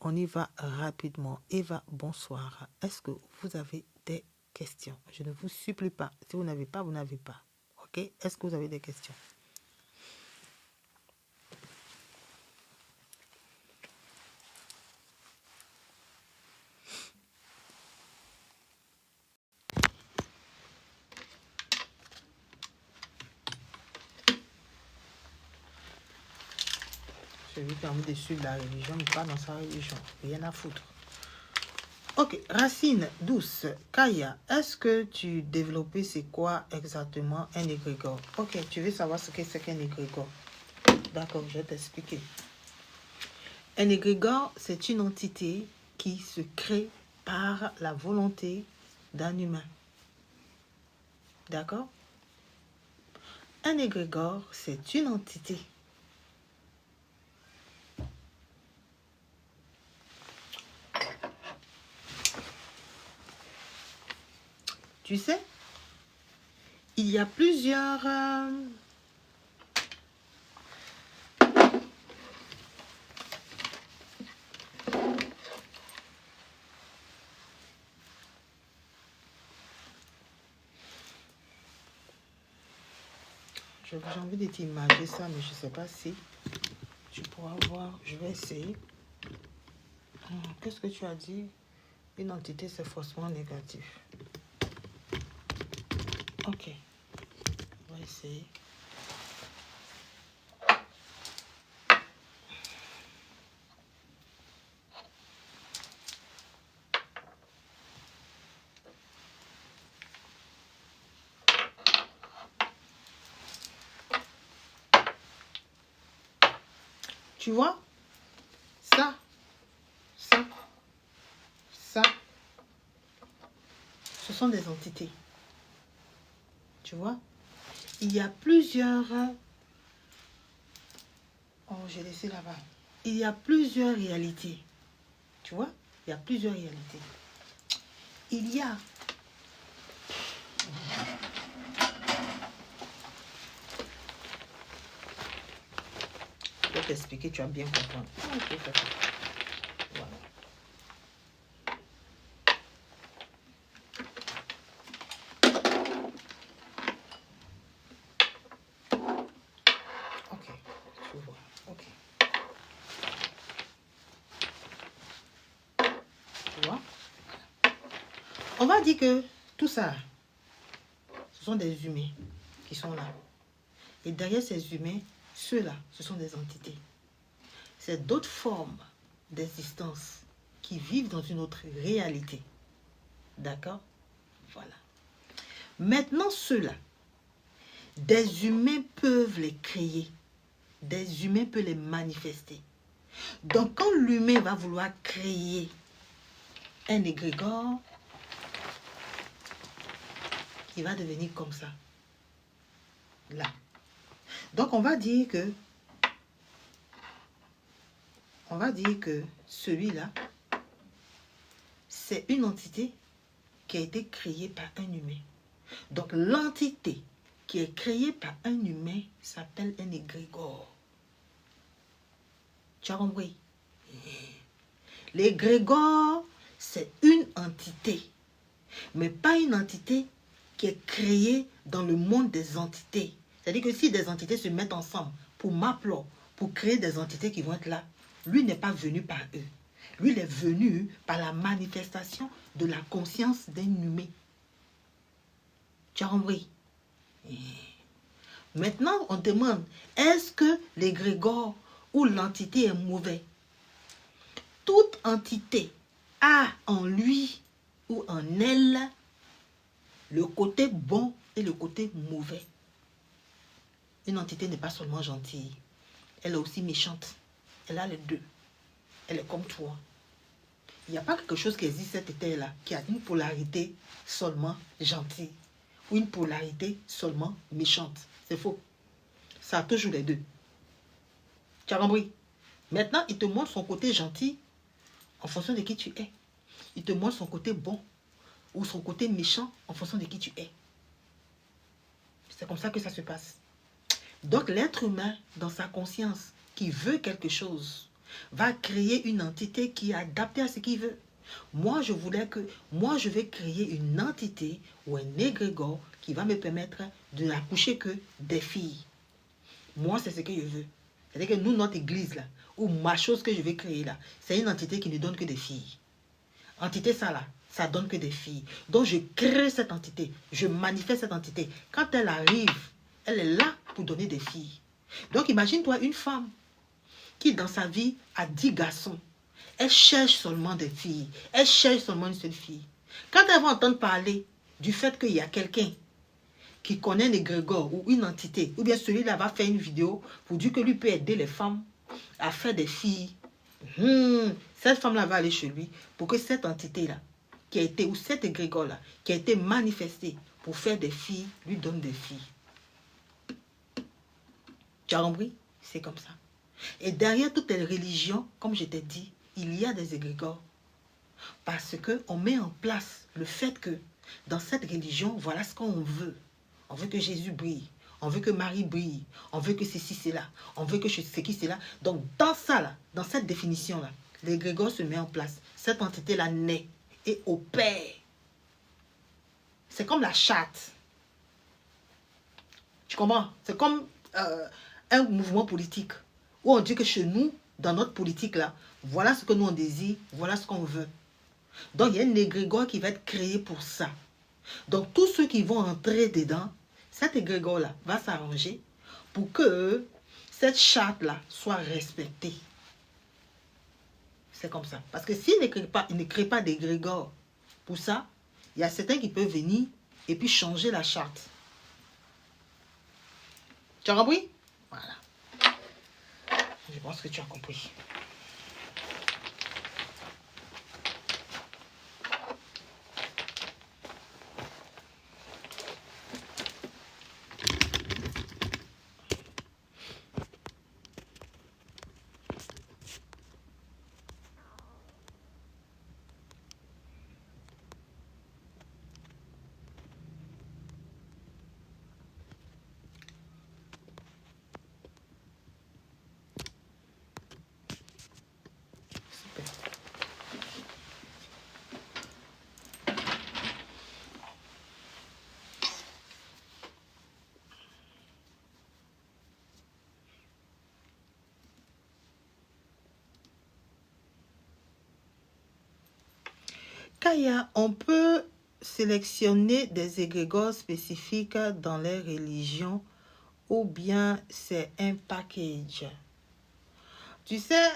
S1: On y va rapidement. Eva, bonsoir. Est-ce que vous avez des questions? Je ne vous supplie pas. Si vous n'avez pas, vous n'avez pas. Ok? Est-ce que vous avez des questions? Je lui permets de suivre la religion, mais pas dans sa religion. Rien à foutre. Ok, Racine douce, Kaya, est-ce que tu développais c'est quoi exactement un égrégore? Ok, tu veux savoir ce que c'est qu'un égrégore? D'accord, je vais t'expliquer. Un égrégore, c'est une entité qui se crée par la volonté d'un humain. D'accord? Un égrégore, c'est une entité. Tu sais, il y a plusieurs... J'ai envie de t'imager ça, mais je ne sais pas si tu pourras voir. Je vais essayer. Qu'est-ce que tu as dit? Une entité, c'est forcément négatif. Ok. On va essayer. Tu vois? Ça, ça, ça, ce sont des entités. Tu vois? Il y a plusieurs... Oh, j'ai laissé là-bas. Il y a plusieurs réalités. Tu vois? Il y a plusieurs réalités. Il y a... Je vais t'expliquer, tu vas bien comprendre. Ok, ça. Voilà. Ok, tu vois. Ok. Tu vois? On va dire que tout ça, ce sont des humains qui sont là. Et derrière ces humains, ceux-là, ce sont des entités. C'est d'autres formes d'existence qui vivent dans une autre réalité. D'accord? Voilà. Maintenant, ceux-là, des humains peuvent les créer. Des humains peuvent les manifester. Donc, quand l'humain va vouloir créer un égrégore, il va devenir comme ça. Là. Donc, on va dire que celui-là, c'est une entité qui a été créée par un humain. Donc, l'entité qui est créée par un humain s'appelle un égrégore. Tu as compris? L'égrégore, c'est une entité, mais pas une entité qui est créée dans le monde des entités. C'est-à-dire que si des entités se mettent ensemble pour m'appeler, pour créer des entités qui vont être là, lui n'est pas venu par eux. Lui, il est venu par la manifestation de la conscience d'un humain. Tu as compris? Maintenant, on demande, est-ce que l'égrégore ou l'entité est mauvais? Toute entité a en lui ou en elle le côté bon et le côté mauvais. Une entité n'est pas seulement gentille, elle est aussi méchante. Elle a les deux. Elle est comme toi. Il n'y a pas quelque chose qui existe cette terre-là qui a une polarité seulement gentille ou une polarité seulement méchante. C'est faux. Ça a toujours les deux. Tu as compris? Maintenant, il te montre son côté gentil en fonction de qui tu es. Il te montre son côté bon ou son côté méchant en fonction de qui tu es. C'est comme ça que ça se passe. Donc, l'être humain, dans sa conscience, qui veut quelque chose, va créer une entité qui est adaptée à ce qu'il veut. Moi, je vais créer une entité ou un égrégore qui va me permettre de n'accoucher que des filles. Moi, c'est ce que je veux. C'est-à-dire que nous, notre église, là, ou ma chose que je vais créer là, c'est une entité qui ne donne que des filles. Entité, ça là, ça donne que des filles. Donc, je crée cette entité, je manifeste cette entité. Quand elle arrive, elle est là pour donner des filles. Donc, imagine-toi une femme qui, dans sa vie, a 10 garçons. Elle cherche seulement des filles. Elle cherche seulement une seule fille. Quand elle va entendre parler du fait qu'il y a quelqu'un qui connaît un égrégore ou une entité, ou bien celui-là va faire une vidéo pour dire que lui peut aider les femmes à faire des filles, cette femme-là va aller chez lui pour que cette entité-là, qui a été, ou cet égrégore-là, qui a été manifesté pour faire des filles, lui donne des filles. Tu as compris? C'est comme ça. Et derrière toutes les religions, comme je t'ai dit, il y a des égrégores. Parce qu'on met en place le fait que dans cette religion, voilà ce qu'on veut. On veut que Jésus brille. On veut que Marie brille. On veut que ceci, c'est là. On veut que ceci, c'est là. Donc, dans ça, là, dans cette définition-là, l'égrégore se met en place. Cette entité-là naît et opère. C'est comme la charte. Tu comprends? C'est comme un mouvement politique où on dit que chez nous, dans notre politique là, voilà ce que nous on désire, voilà ce qu'on veut. Donc il y a un égrégore qui va être créé pour ça. Donc tous ceux qui vont entrer dedans, cet égrégore là va s'arranger pour que cette charte là soit respectée. C'est comme ça. Parce que s'il ne crée pas d'égrégore pour ça, il y a certains qui peuvent venir et puis changer la charte. Tu as compris? Voilà. Je pense que tu as compris. Kaya, on peut sélectionner des égrégores spécifiques dans les religions ou bien c'est un package. Tu sais,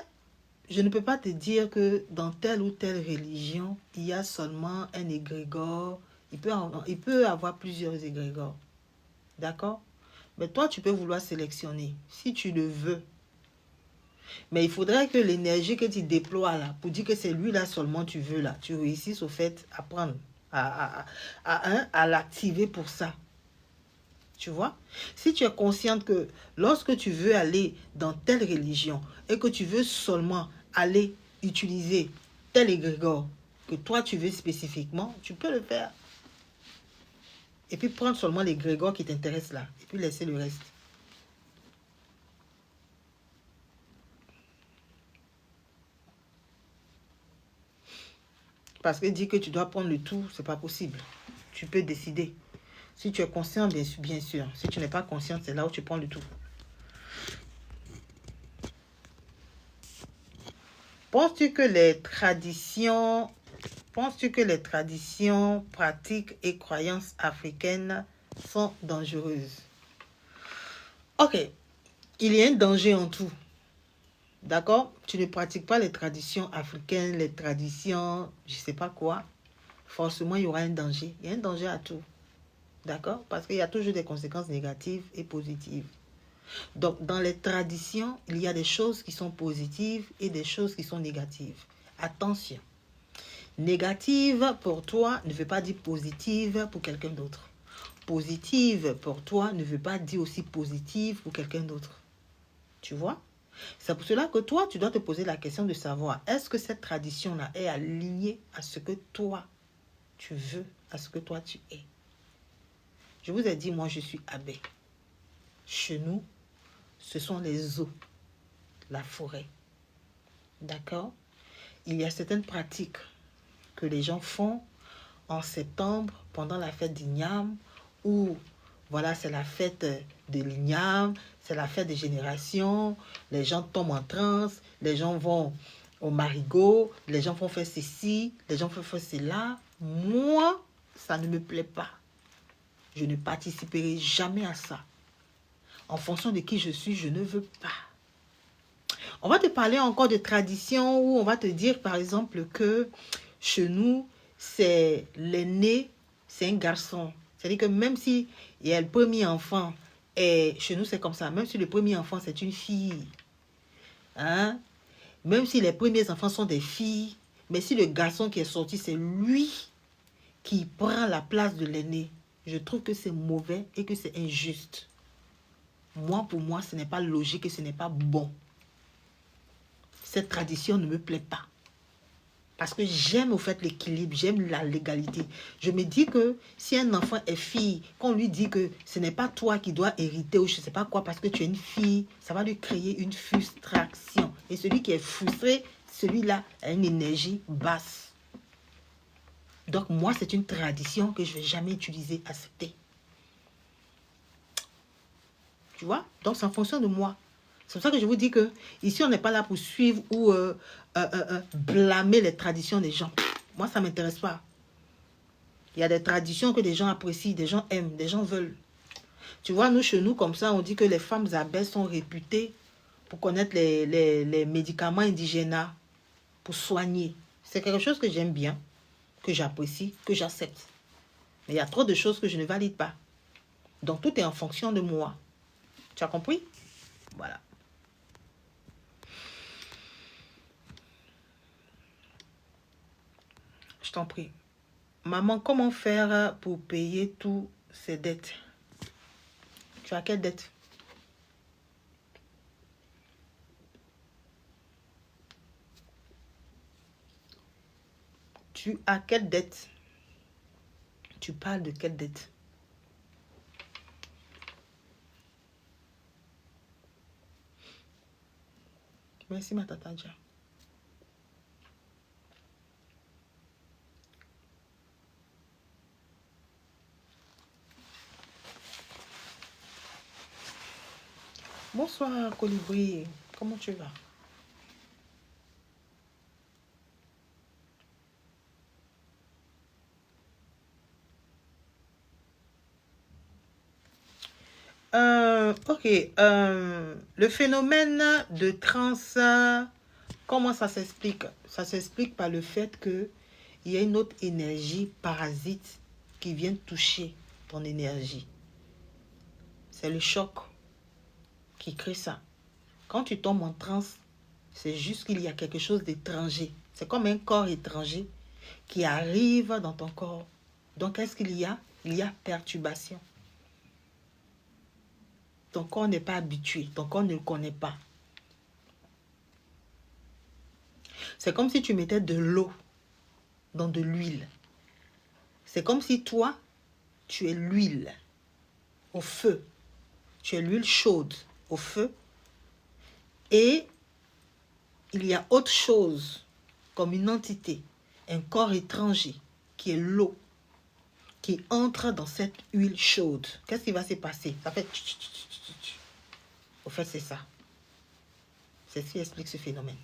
S1: je ne peux pas te dire que dans telle ou telle religion, il y a seulement un égrégore. Il peut avoir plusieurs égrégores. D'accord? Mais toi, tu peux vouloir sélectionner si tu le veux. Mais il faudrait que l'énergie que tu déploies là, pour dire que c'est lui là seulement tu veux là, tu réussisses au fait à prendre, à l'activer pour ça. Tu vois? Si tu es consciente que lorsque tu veux aller dans telle religion et que tu veux seulement aller utiliser tel égrégore que toi tu veux spécifiquement, tu peux le faire. Et puis prendre seulement l'égrégore qui t'intéresse là. Et puis laisser le reste. Parce que dire que tu dois prendre le tout, c'est pas possible. Tu peux décider. Si tu es conscient, bien sûr. Si tu n'es pas conscient, c'est là où tu prends le tout. Penses-tu que les traditions pratiques et croyances africaines sont dangereuses? Ok, il y a un danger en tout. D'accord? Tu ne pratiques pas les traditions africaines, les traditions, je ne sais pas quoi. Forcément, il y aura un danger. Il y a un danger à tout. D'accord? Parce qu'il y a toujours des conséquences négatives et positives. Donc, dans les traditions, il y a des choses qui sont positives et des choses qui sont négatives. Attention. Négative pour toi ne veut pas dire positive pour quelqu'un d'autre. Positive pour toi ne veut pas dire aussi positive pour quelqu'un d'autre. Tu vois? C'est pour cela que toi, tu dois te poser la question de savoir, est-ce que cette tradition-là est alignée à ce que toi, tu veux, à ce que toi, tu es? Je vous ai dit, moi, je suis abbé. Chez nous, ce sont les eaux, la forêt. D'accord? Il y a certaines pratiques que les gens font en septembre, pendant la fête d'Ignam, où, voilà, c'est la fête de l'Ignam, c'est la fête des générations, les gens tombent en transe, les gens vont au marigot, les gens vont faire ceci, les gens vont faire cela. Moi, ça ne me plaît pas. Je ne participerai jamais à ça. En fonction de qui je suis, je ne veux pas. On va te parler encore de tradition où on va te dire, par exemple, que chez nous, c'est l'aîné, c'est un garçon. C'est-à-dire que même si il y a le premier enfant, et chez nous, c'est comme ça. Même si le premier enfant, c'est une fille, hein? Même si les premiers enfants sont des filles, mais si le garçon qui est sorti, c'est lui qui prend la place de l'aîné, je trouve que c'est mauvais et que c'est injuste. Moi, pour moi, ce n'est pas logique et ce n'est pas bon. Cette tradition ne me plaît pas. Parce que j'aime au fait l'équilibre, j'aime la légalité. Je me dis que si un enfant est fille, qu'on lui dit que ce n'est pas toi qui dois hériter ou je ne sais pas quoi parce que tu es une fille, ça va lui créer une frustration. Et celui qui est frustré, celui-là a une énergie basse. Donc moi, c'est une tradition que je ne vais jamais utiliser, accepter. Tu vois? Donc c'est en fonction de moi. C'est pour ça que je vous dis que ici, on n'est pas là pour suivre ou blâmer les traditions des gens. Moi, ça ne m'intéresse pas. Il y a des traditions que des gens apprécient, des gens aiment, des gens veulent. Tu vois, nous, chez nous, comme ça, on dit que les femmes abbesses sont réputées pour connaître les médicaments indigènes, pour soigner. C'est quelque chose que j'aime bien, que j'apprécie, que j'accepte. Mais il y a trop de choses que je ne valide pas. Donc, tout est en fonction de moi. Tu as compris? Voilà. Je t'en prie. Maman, comment faire pour payer toutes ces dettes? Tu as quelle dette? Tu as quelle dette? Tu parles de quelle dette? Merci, ma tata. Bonsoir, Colibri. Comment tu vas? Ok. Le phénomène de transe, comment ça s'explique? Ça s'explique par le fait que il y a une autre énergie parasite qui vient toucher ton énergie. C'est le choc qui crée ça. Quand tu tombes en transe, c'est juste qu'il y a quelque chose d'étranger. C'est comme un corps étranger qui arrive dans ton corps. Donc, qu'est-ce qu'il y a? Il y a perturbation. Ton corps n'est pas habitué. Ton corps ne le connaît pas. C'est comme si tu mettais de l'eau dans de l'huile. C'est comme si toi, tu es l'huile au feu. Tu es l'huile chaude au feu. Et il y a autre chose comme une entité un corps étranger, qui est l'eau, qui entre dans cette huile chaude. Qu'est-ce qui va se passer? Ça fait... Au fait, c'est ça. C'est ce qui explique ce phénomène.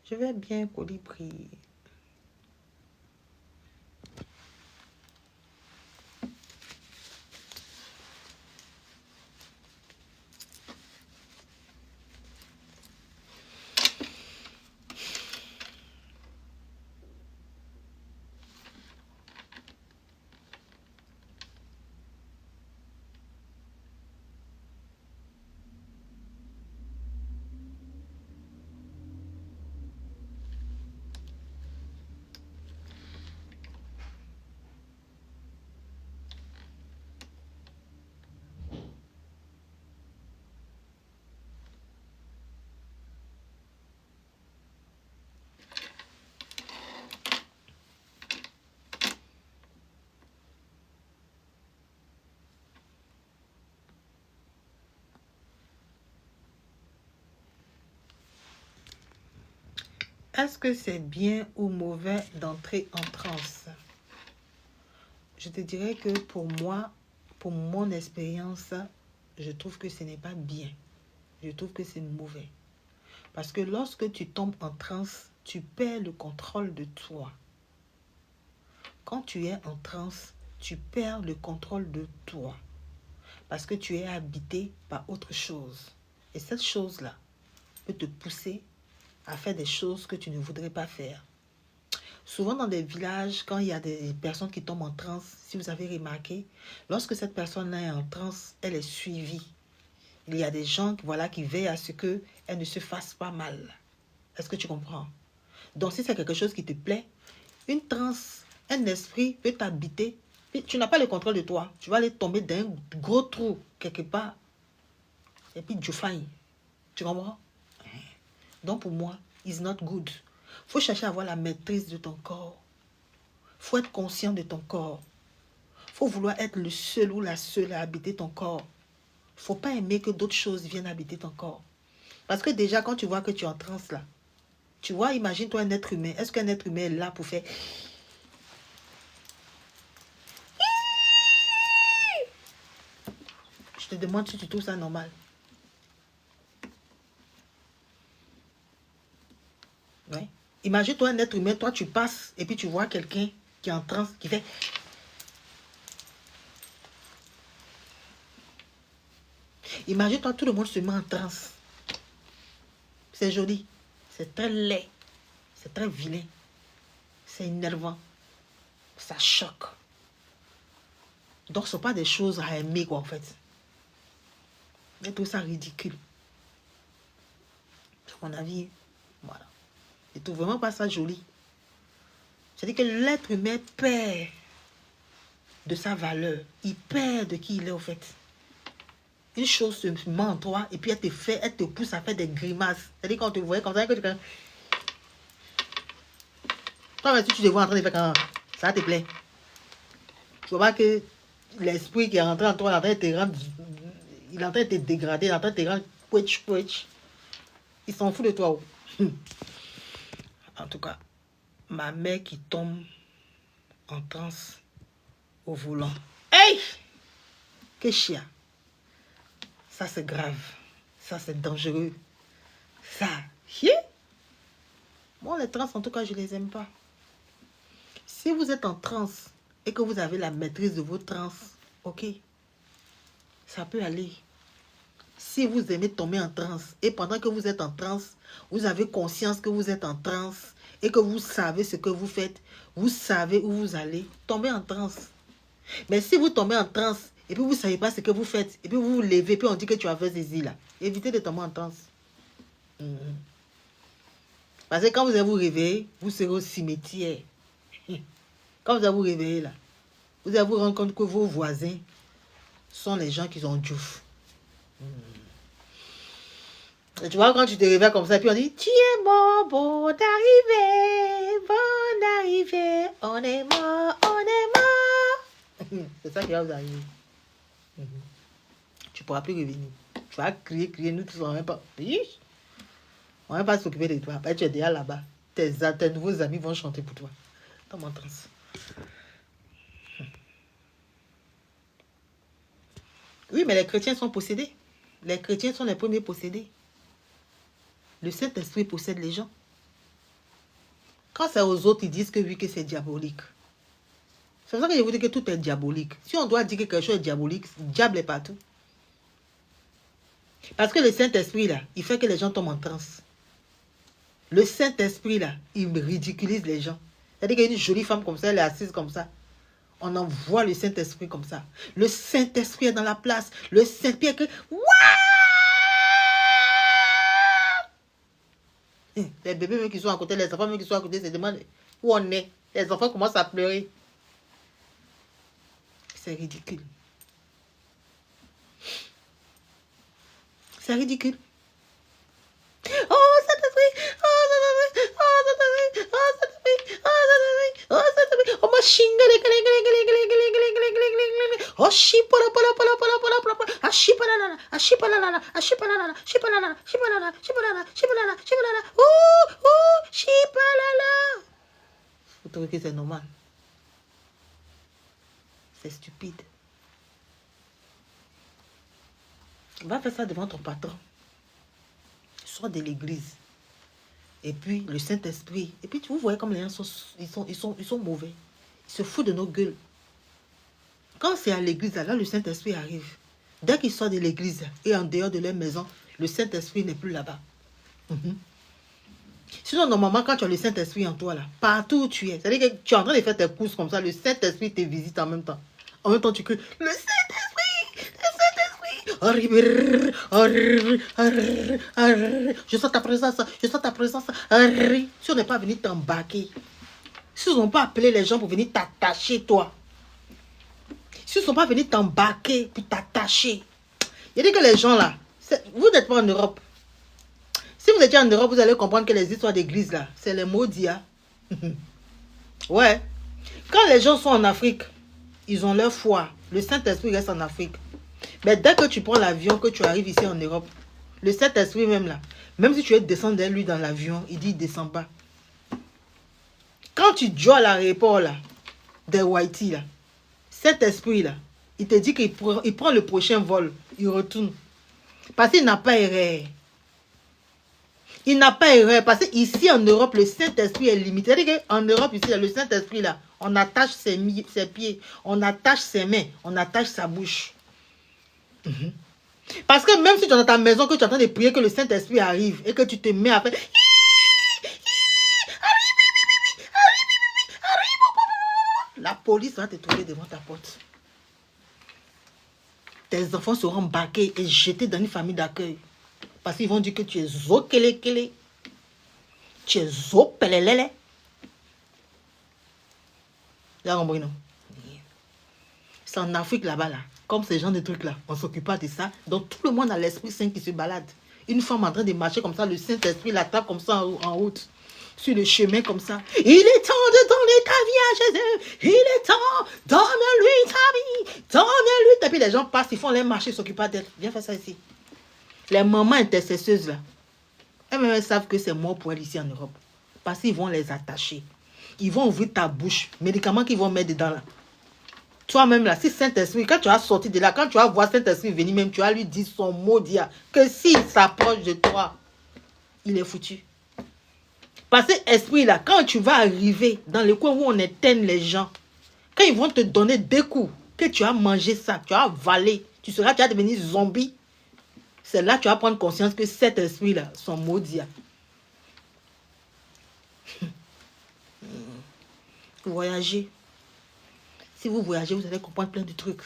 S1: Je vais bien, Colibri. Est-ce que c'est bien ou mauvais d'entrer en transe? Je te dirais que pour moi, pour mon expérience, je trouve que ce n'est pas bien. Je trouve que c'est mauvais. Parce que lorsque tu tombes en transe, tu perds le contrôle de toi. Quand tu es en transe, tu perds le contrôle de toi. Parce que tu es habité par autre chose. Et cette chose-là peut te pousser à faire des choses que tu ne voudrais pas faire. Souvent dans des villages, quand il y a des personnes qui tombent en transe, si vous avez remarqué, lorsque cette personne-là est en transe, elle est suivie. Il y a des gens voilà, qui veillent à ce qu'elle ne se fasse pas mal. Est-ce que tu comprends? Donc si c'est quelque chose qui te plaît, une transe, un esprit peut t'habiter. Tu n'as pas le contrôle de toi. Tu vas aller tomber dans un gros trou quelque part. Et puis tu failles. Tu comprends? Donc pour moi, it's not good. Il faut chercher à avoir la maîtrise de ton corps. Il faut être conscient de ton corps. Il faut vouloir être le seul ou la seule à habiter ton corps. Il ne faut pas aimer que d'autres choses viennent habiter ton corps. Parce que déjà, quand tu vois que tu es en transe là, tu vois, imagine-toi un être humain. Est-ce qu'un être humain est là pour faire... Je te demande si tu trouves ça normal. Ouais. Imagine-toi un être humain, toi tu passes et puis tu vois quelqu'un qui est en transe, qui fait... Imagine-toi, tout le monde se met en transe. C'est joli. C'est très laid. C'est très vilain. C'est énervant. Ça choque. Donc, ce ne sont pas des choses à aimer, quoi, en fait. Mais tout ça ridicule. C'est mon avis. Voilà. Je ne trouve vraiment pas ça joli. C'est-à-dire que l'être humain perd de sa valeur. Il perd de qui il est, en fait. Une chose se met en toi et puis elle te pousse à faire des grimaces. C'est-à-dire quand on te voyait comme ça, que tu... Toi, si tu te vois en train de faire quand ça te plaît. Tu vois pas que l'esprit qui est rentré en toi, il est en train de te rendre... Il est en train de te dégrader, il est en train de te rendre pouetch. Il s'en fout de toi. En tout cas, ma mère qui tombe en transe au volant. Hey! Que chien! Ça, c'est grave. Ça, c'est dangereux. Ça, moi, les trans, en tout cas, je les aime pas. Si vous êtes en transe et que vous avez la maîtrise de vos trans, ok, ça peut aller. Si vous aimez tomber en transe et pendant que vous êtes en transe, vous avez conscience que vous êtes en transe et que vous savez ce que vous faites, vous savez où vous allez, tomber en transe. Mais si vous tombez en transe et puis vous ne savez pas ce que vous faites, et puis vous vous levez, puis on dit que tu as fait ceci là, évitez de tomber en transe. Parce que quand vous allez vous réveiller, vous serez au cimetière. Quand vous allez vous réveiller là, vous allez vous rendre compte que vos voisins sont les gens qui ont djouf. Et tu vois, quand tu te réveilles comme ça, puis on dit, tu es mort, bon arrivée, on est mort, on est mort. C'est ça qui va vous arriver. Tu ne pourras plus revenir. Tu vas crier, nous tous, on ne va même pas. On ne va pas s'occuper de toi. Après, tu es déjà là-bas. Tes nouveaux amis vont chanter pour toi. Dans mon trans. Oui, mais les chrétiens sont possédés. Les chrétiens sont les premiers possédés. Le Saint-Esprit possède les gens. Quand c'est aux autres, ils disent que oui, que c'est diabolique. C'est pour ça que je vous dis que tout est diabolique. Si on doit dire que quelque chose est diabolique, le diable est partout. Parce que le Saint-Esprit, là, il fait que les gens tombent en transe. Le Saint-Esprit, là, il ridiculise les gens. C'est-à-dire qu'une jolie femme comme ça, elle est assise comme ça. On envoie le Saint-Esprit comme ça. Le Saint-Esprit est dans la place. Le Saint-Esprit est que... Les bébés même qui sont à côté, les enfants même qui sont à côté, se demandent où on est. Les enfants commencent à pleurer. C'est ridicule. C'est ridicule. Oh, Saint-Esprit! Oh, Saint-Esprit! Oh, Saint-Esprit! Oh, Saint-Esprit! Oh, Saint-Esprit! Oh, Saint-Esprit! Oh, ma chingue! Oh, chipala, pala, pala, pala, pala, pala, pala. Ah, chipala, la, ah, chipala, la, ah, chipala, la, chipala, la, chipala, la, chipala, la, chipala, la, chipala, la. Oh, chipala, la. Vous trouvez que c'est normal? C'est stupide. Va faire ça devant ton patron. Sors de l'église. Et puis le Saint-Esprit. Et puis vous voyez comme les gens sont mauvais. Ils se foutent de nos gueules. Quand c'est à l'église, là le Saint-Esprit arrive. Dès qu'ils sortent de l'église et en dehors de leur maison, le Saint-Esprit n'est plus là-bas. Sinon, normalement, quand tu as le Saint-Esprit en toi, là, partout où tu es, c'est-à-dire que tu es en train de faire tes courses comme ça, le Saint-Esprit te visite en même temps. En même temps, tu cries, le Saint-Esprit, le Saint-Esprit. Je sens ta présence, je sens ta présence. Si on n'est pas venu t'embarquer, si on n'a pas appelé les gens pour venir t'attacher, toi, si ils ne sont pas venus t'embarquer pour t'attacher, il y a dit que les gens là, vous n'êtes pas en Europe. Si vous étiez en Europe, vous allez comprendre que les histoires d'église là, c'est les maudits. Hein? Ouais. Quand les gens sont en Afrique, ils ont leur foi. Le Saint-Esprit reste en Afrique. Mais dès que tu prends l'avion, que tu arrives ici en Europe, le Saint-Esprit même là, même si tu es descendu de lui dans l'avion, il dit il ne descend pas. Quand tu joues à l'aéroport là, de Haïti là, cet esprit là, il te dit qu'il prend le prochain vol, il retourne. Parce qu'il n'a pas erreur. Il n'a pas erreur. Parce qu'ici en Europe, le Saint-Esprit est limité. C'est-à-dire qu'en Europe, ici, le Saint-Esprit là, on attache ses pieds, on attache ses mains, on attache sa bouche. Parce que même si tu es dans ta maison, que tu es en train de prier que le Saint-Esprit arrive et que tu te mets à faire... La police va te trouver devant ta porte. Tes enfants seront embarqués et jetés dans une famille d'accueil. Parce qu'ils vont dire que tu es zo-kele-kele. Tu es zo-pelelele. Là, on non. C'est en Afrique là-bas, là. Comme ces gens de trucs-là, on ne s'occupe pas de ça. Donc, tout le monde a l'Esprit Saint qui se balade. Une femme en train de marcher comme ça, le Saint-Esprit l'attrape comme ça en route. Sur le chemin comme ça. Il est temps de donner ta vie à Jésus. Il est temps, donne-lui ta vie. Donne-lui. Et puis les gens passent, ils font les marcher, ils ne s'occupent pas d'elle. Viens faire ça ici. Les mamans intercesseuses là, elles savent que c'est mort pour elles ici en Europe. Parce qu'ils vont les attacher. Ils vont ouvrir ta bouche. Médicaments qu'ils vont mettre dedans là. Toi-même là, si Saint-Esprit, quand tu as sorti de là, quand tu vas voir Saint-Esprit venir même, tu vas lui dire son mot dire que s'il s'approche de toi, il est foutu. Parce que esprit là, quand tu vas arriver dans le coin où on éteint les gens, quand ils vont te donner des coups, que tu as mangé ça, tu as avalé, tu vas devenir zombie. C'est là que tu vas prendre conscience que cet esprit-là, son maudit. Voyagez. Si vous voyagez, vous allez comprendre plein de trucs.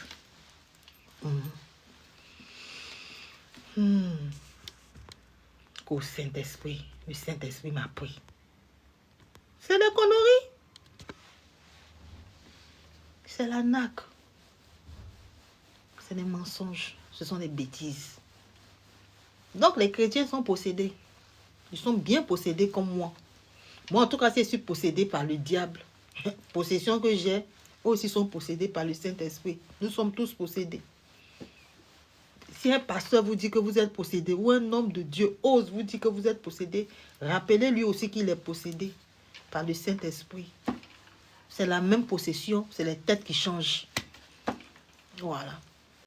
S1: Qu'au Saint-Esprit, le Saint-Esprit m'a pris. C'est des conneries. C'est la naque. C'est des mensonges. Ce sont des bêtises. Donc, les chrétiens sont possédés. Ils sont bien possédés comme moi. Moi, en tout cas, je suis possédé par le diable. Possession que j'ai, eux aussi sont possédés par le Saint-Esprit. Nous sommes tous possédés. Si un pasteur vous dit que vous êtes possédé, ou un homme de Dieu ose vous dire que vous êtes possédé, rappelez-lui aussi qu'il est possédé par le Saint-Esprit. C'est la même possession, c'est les têtes qui changent. Voilà.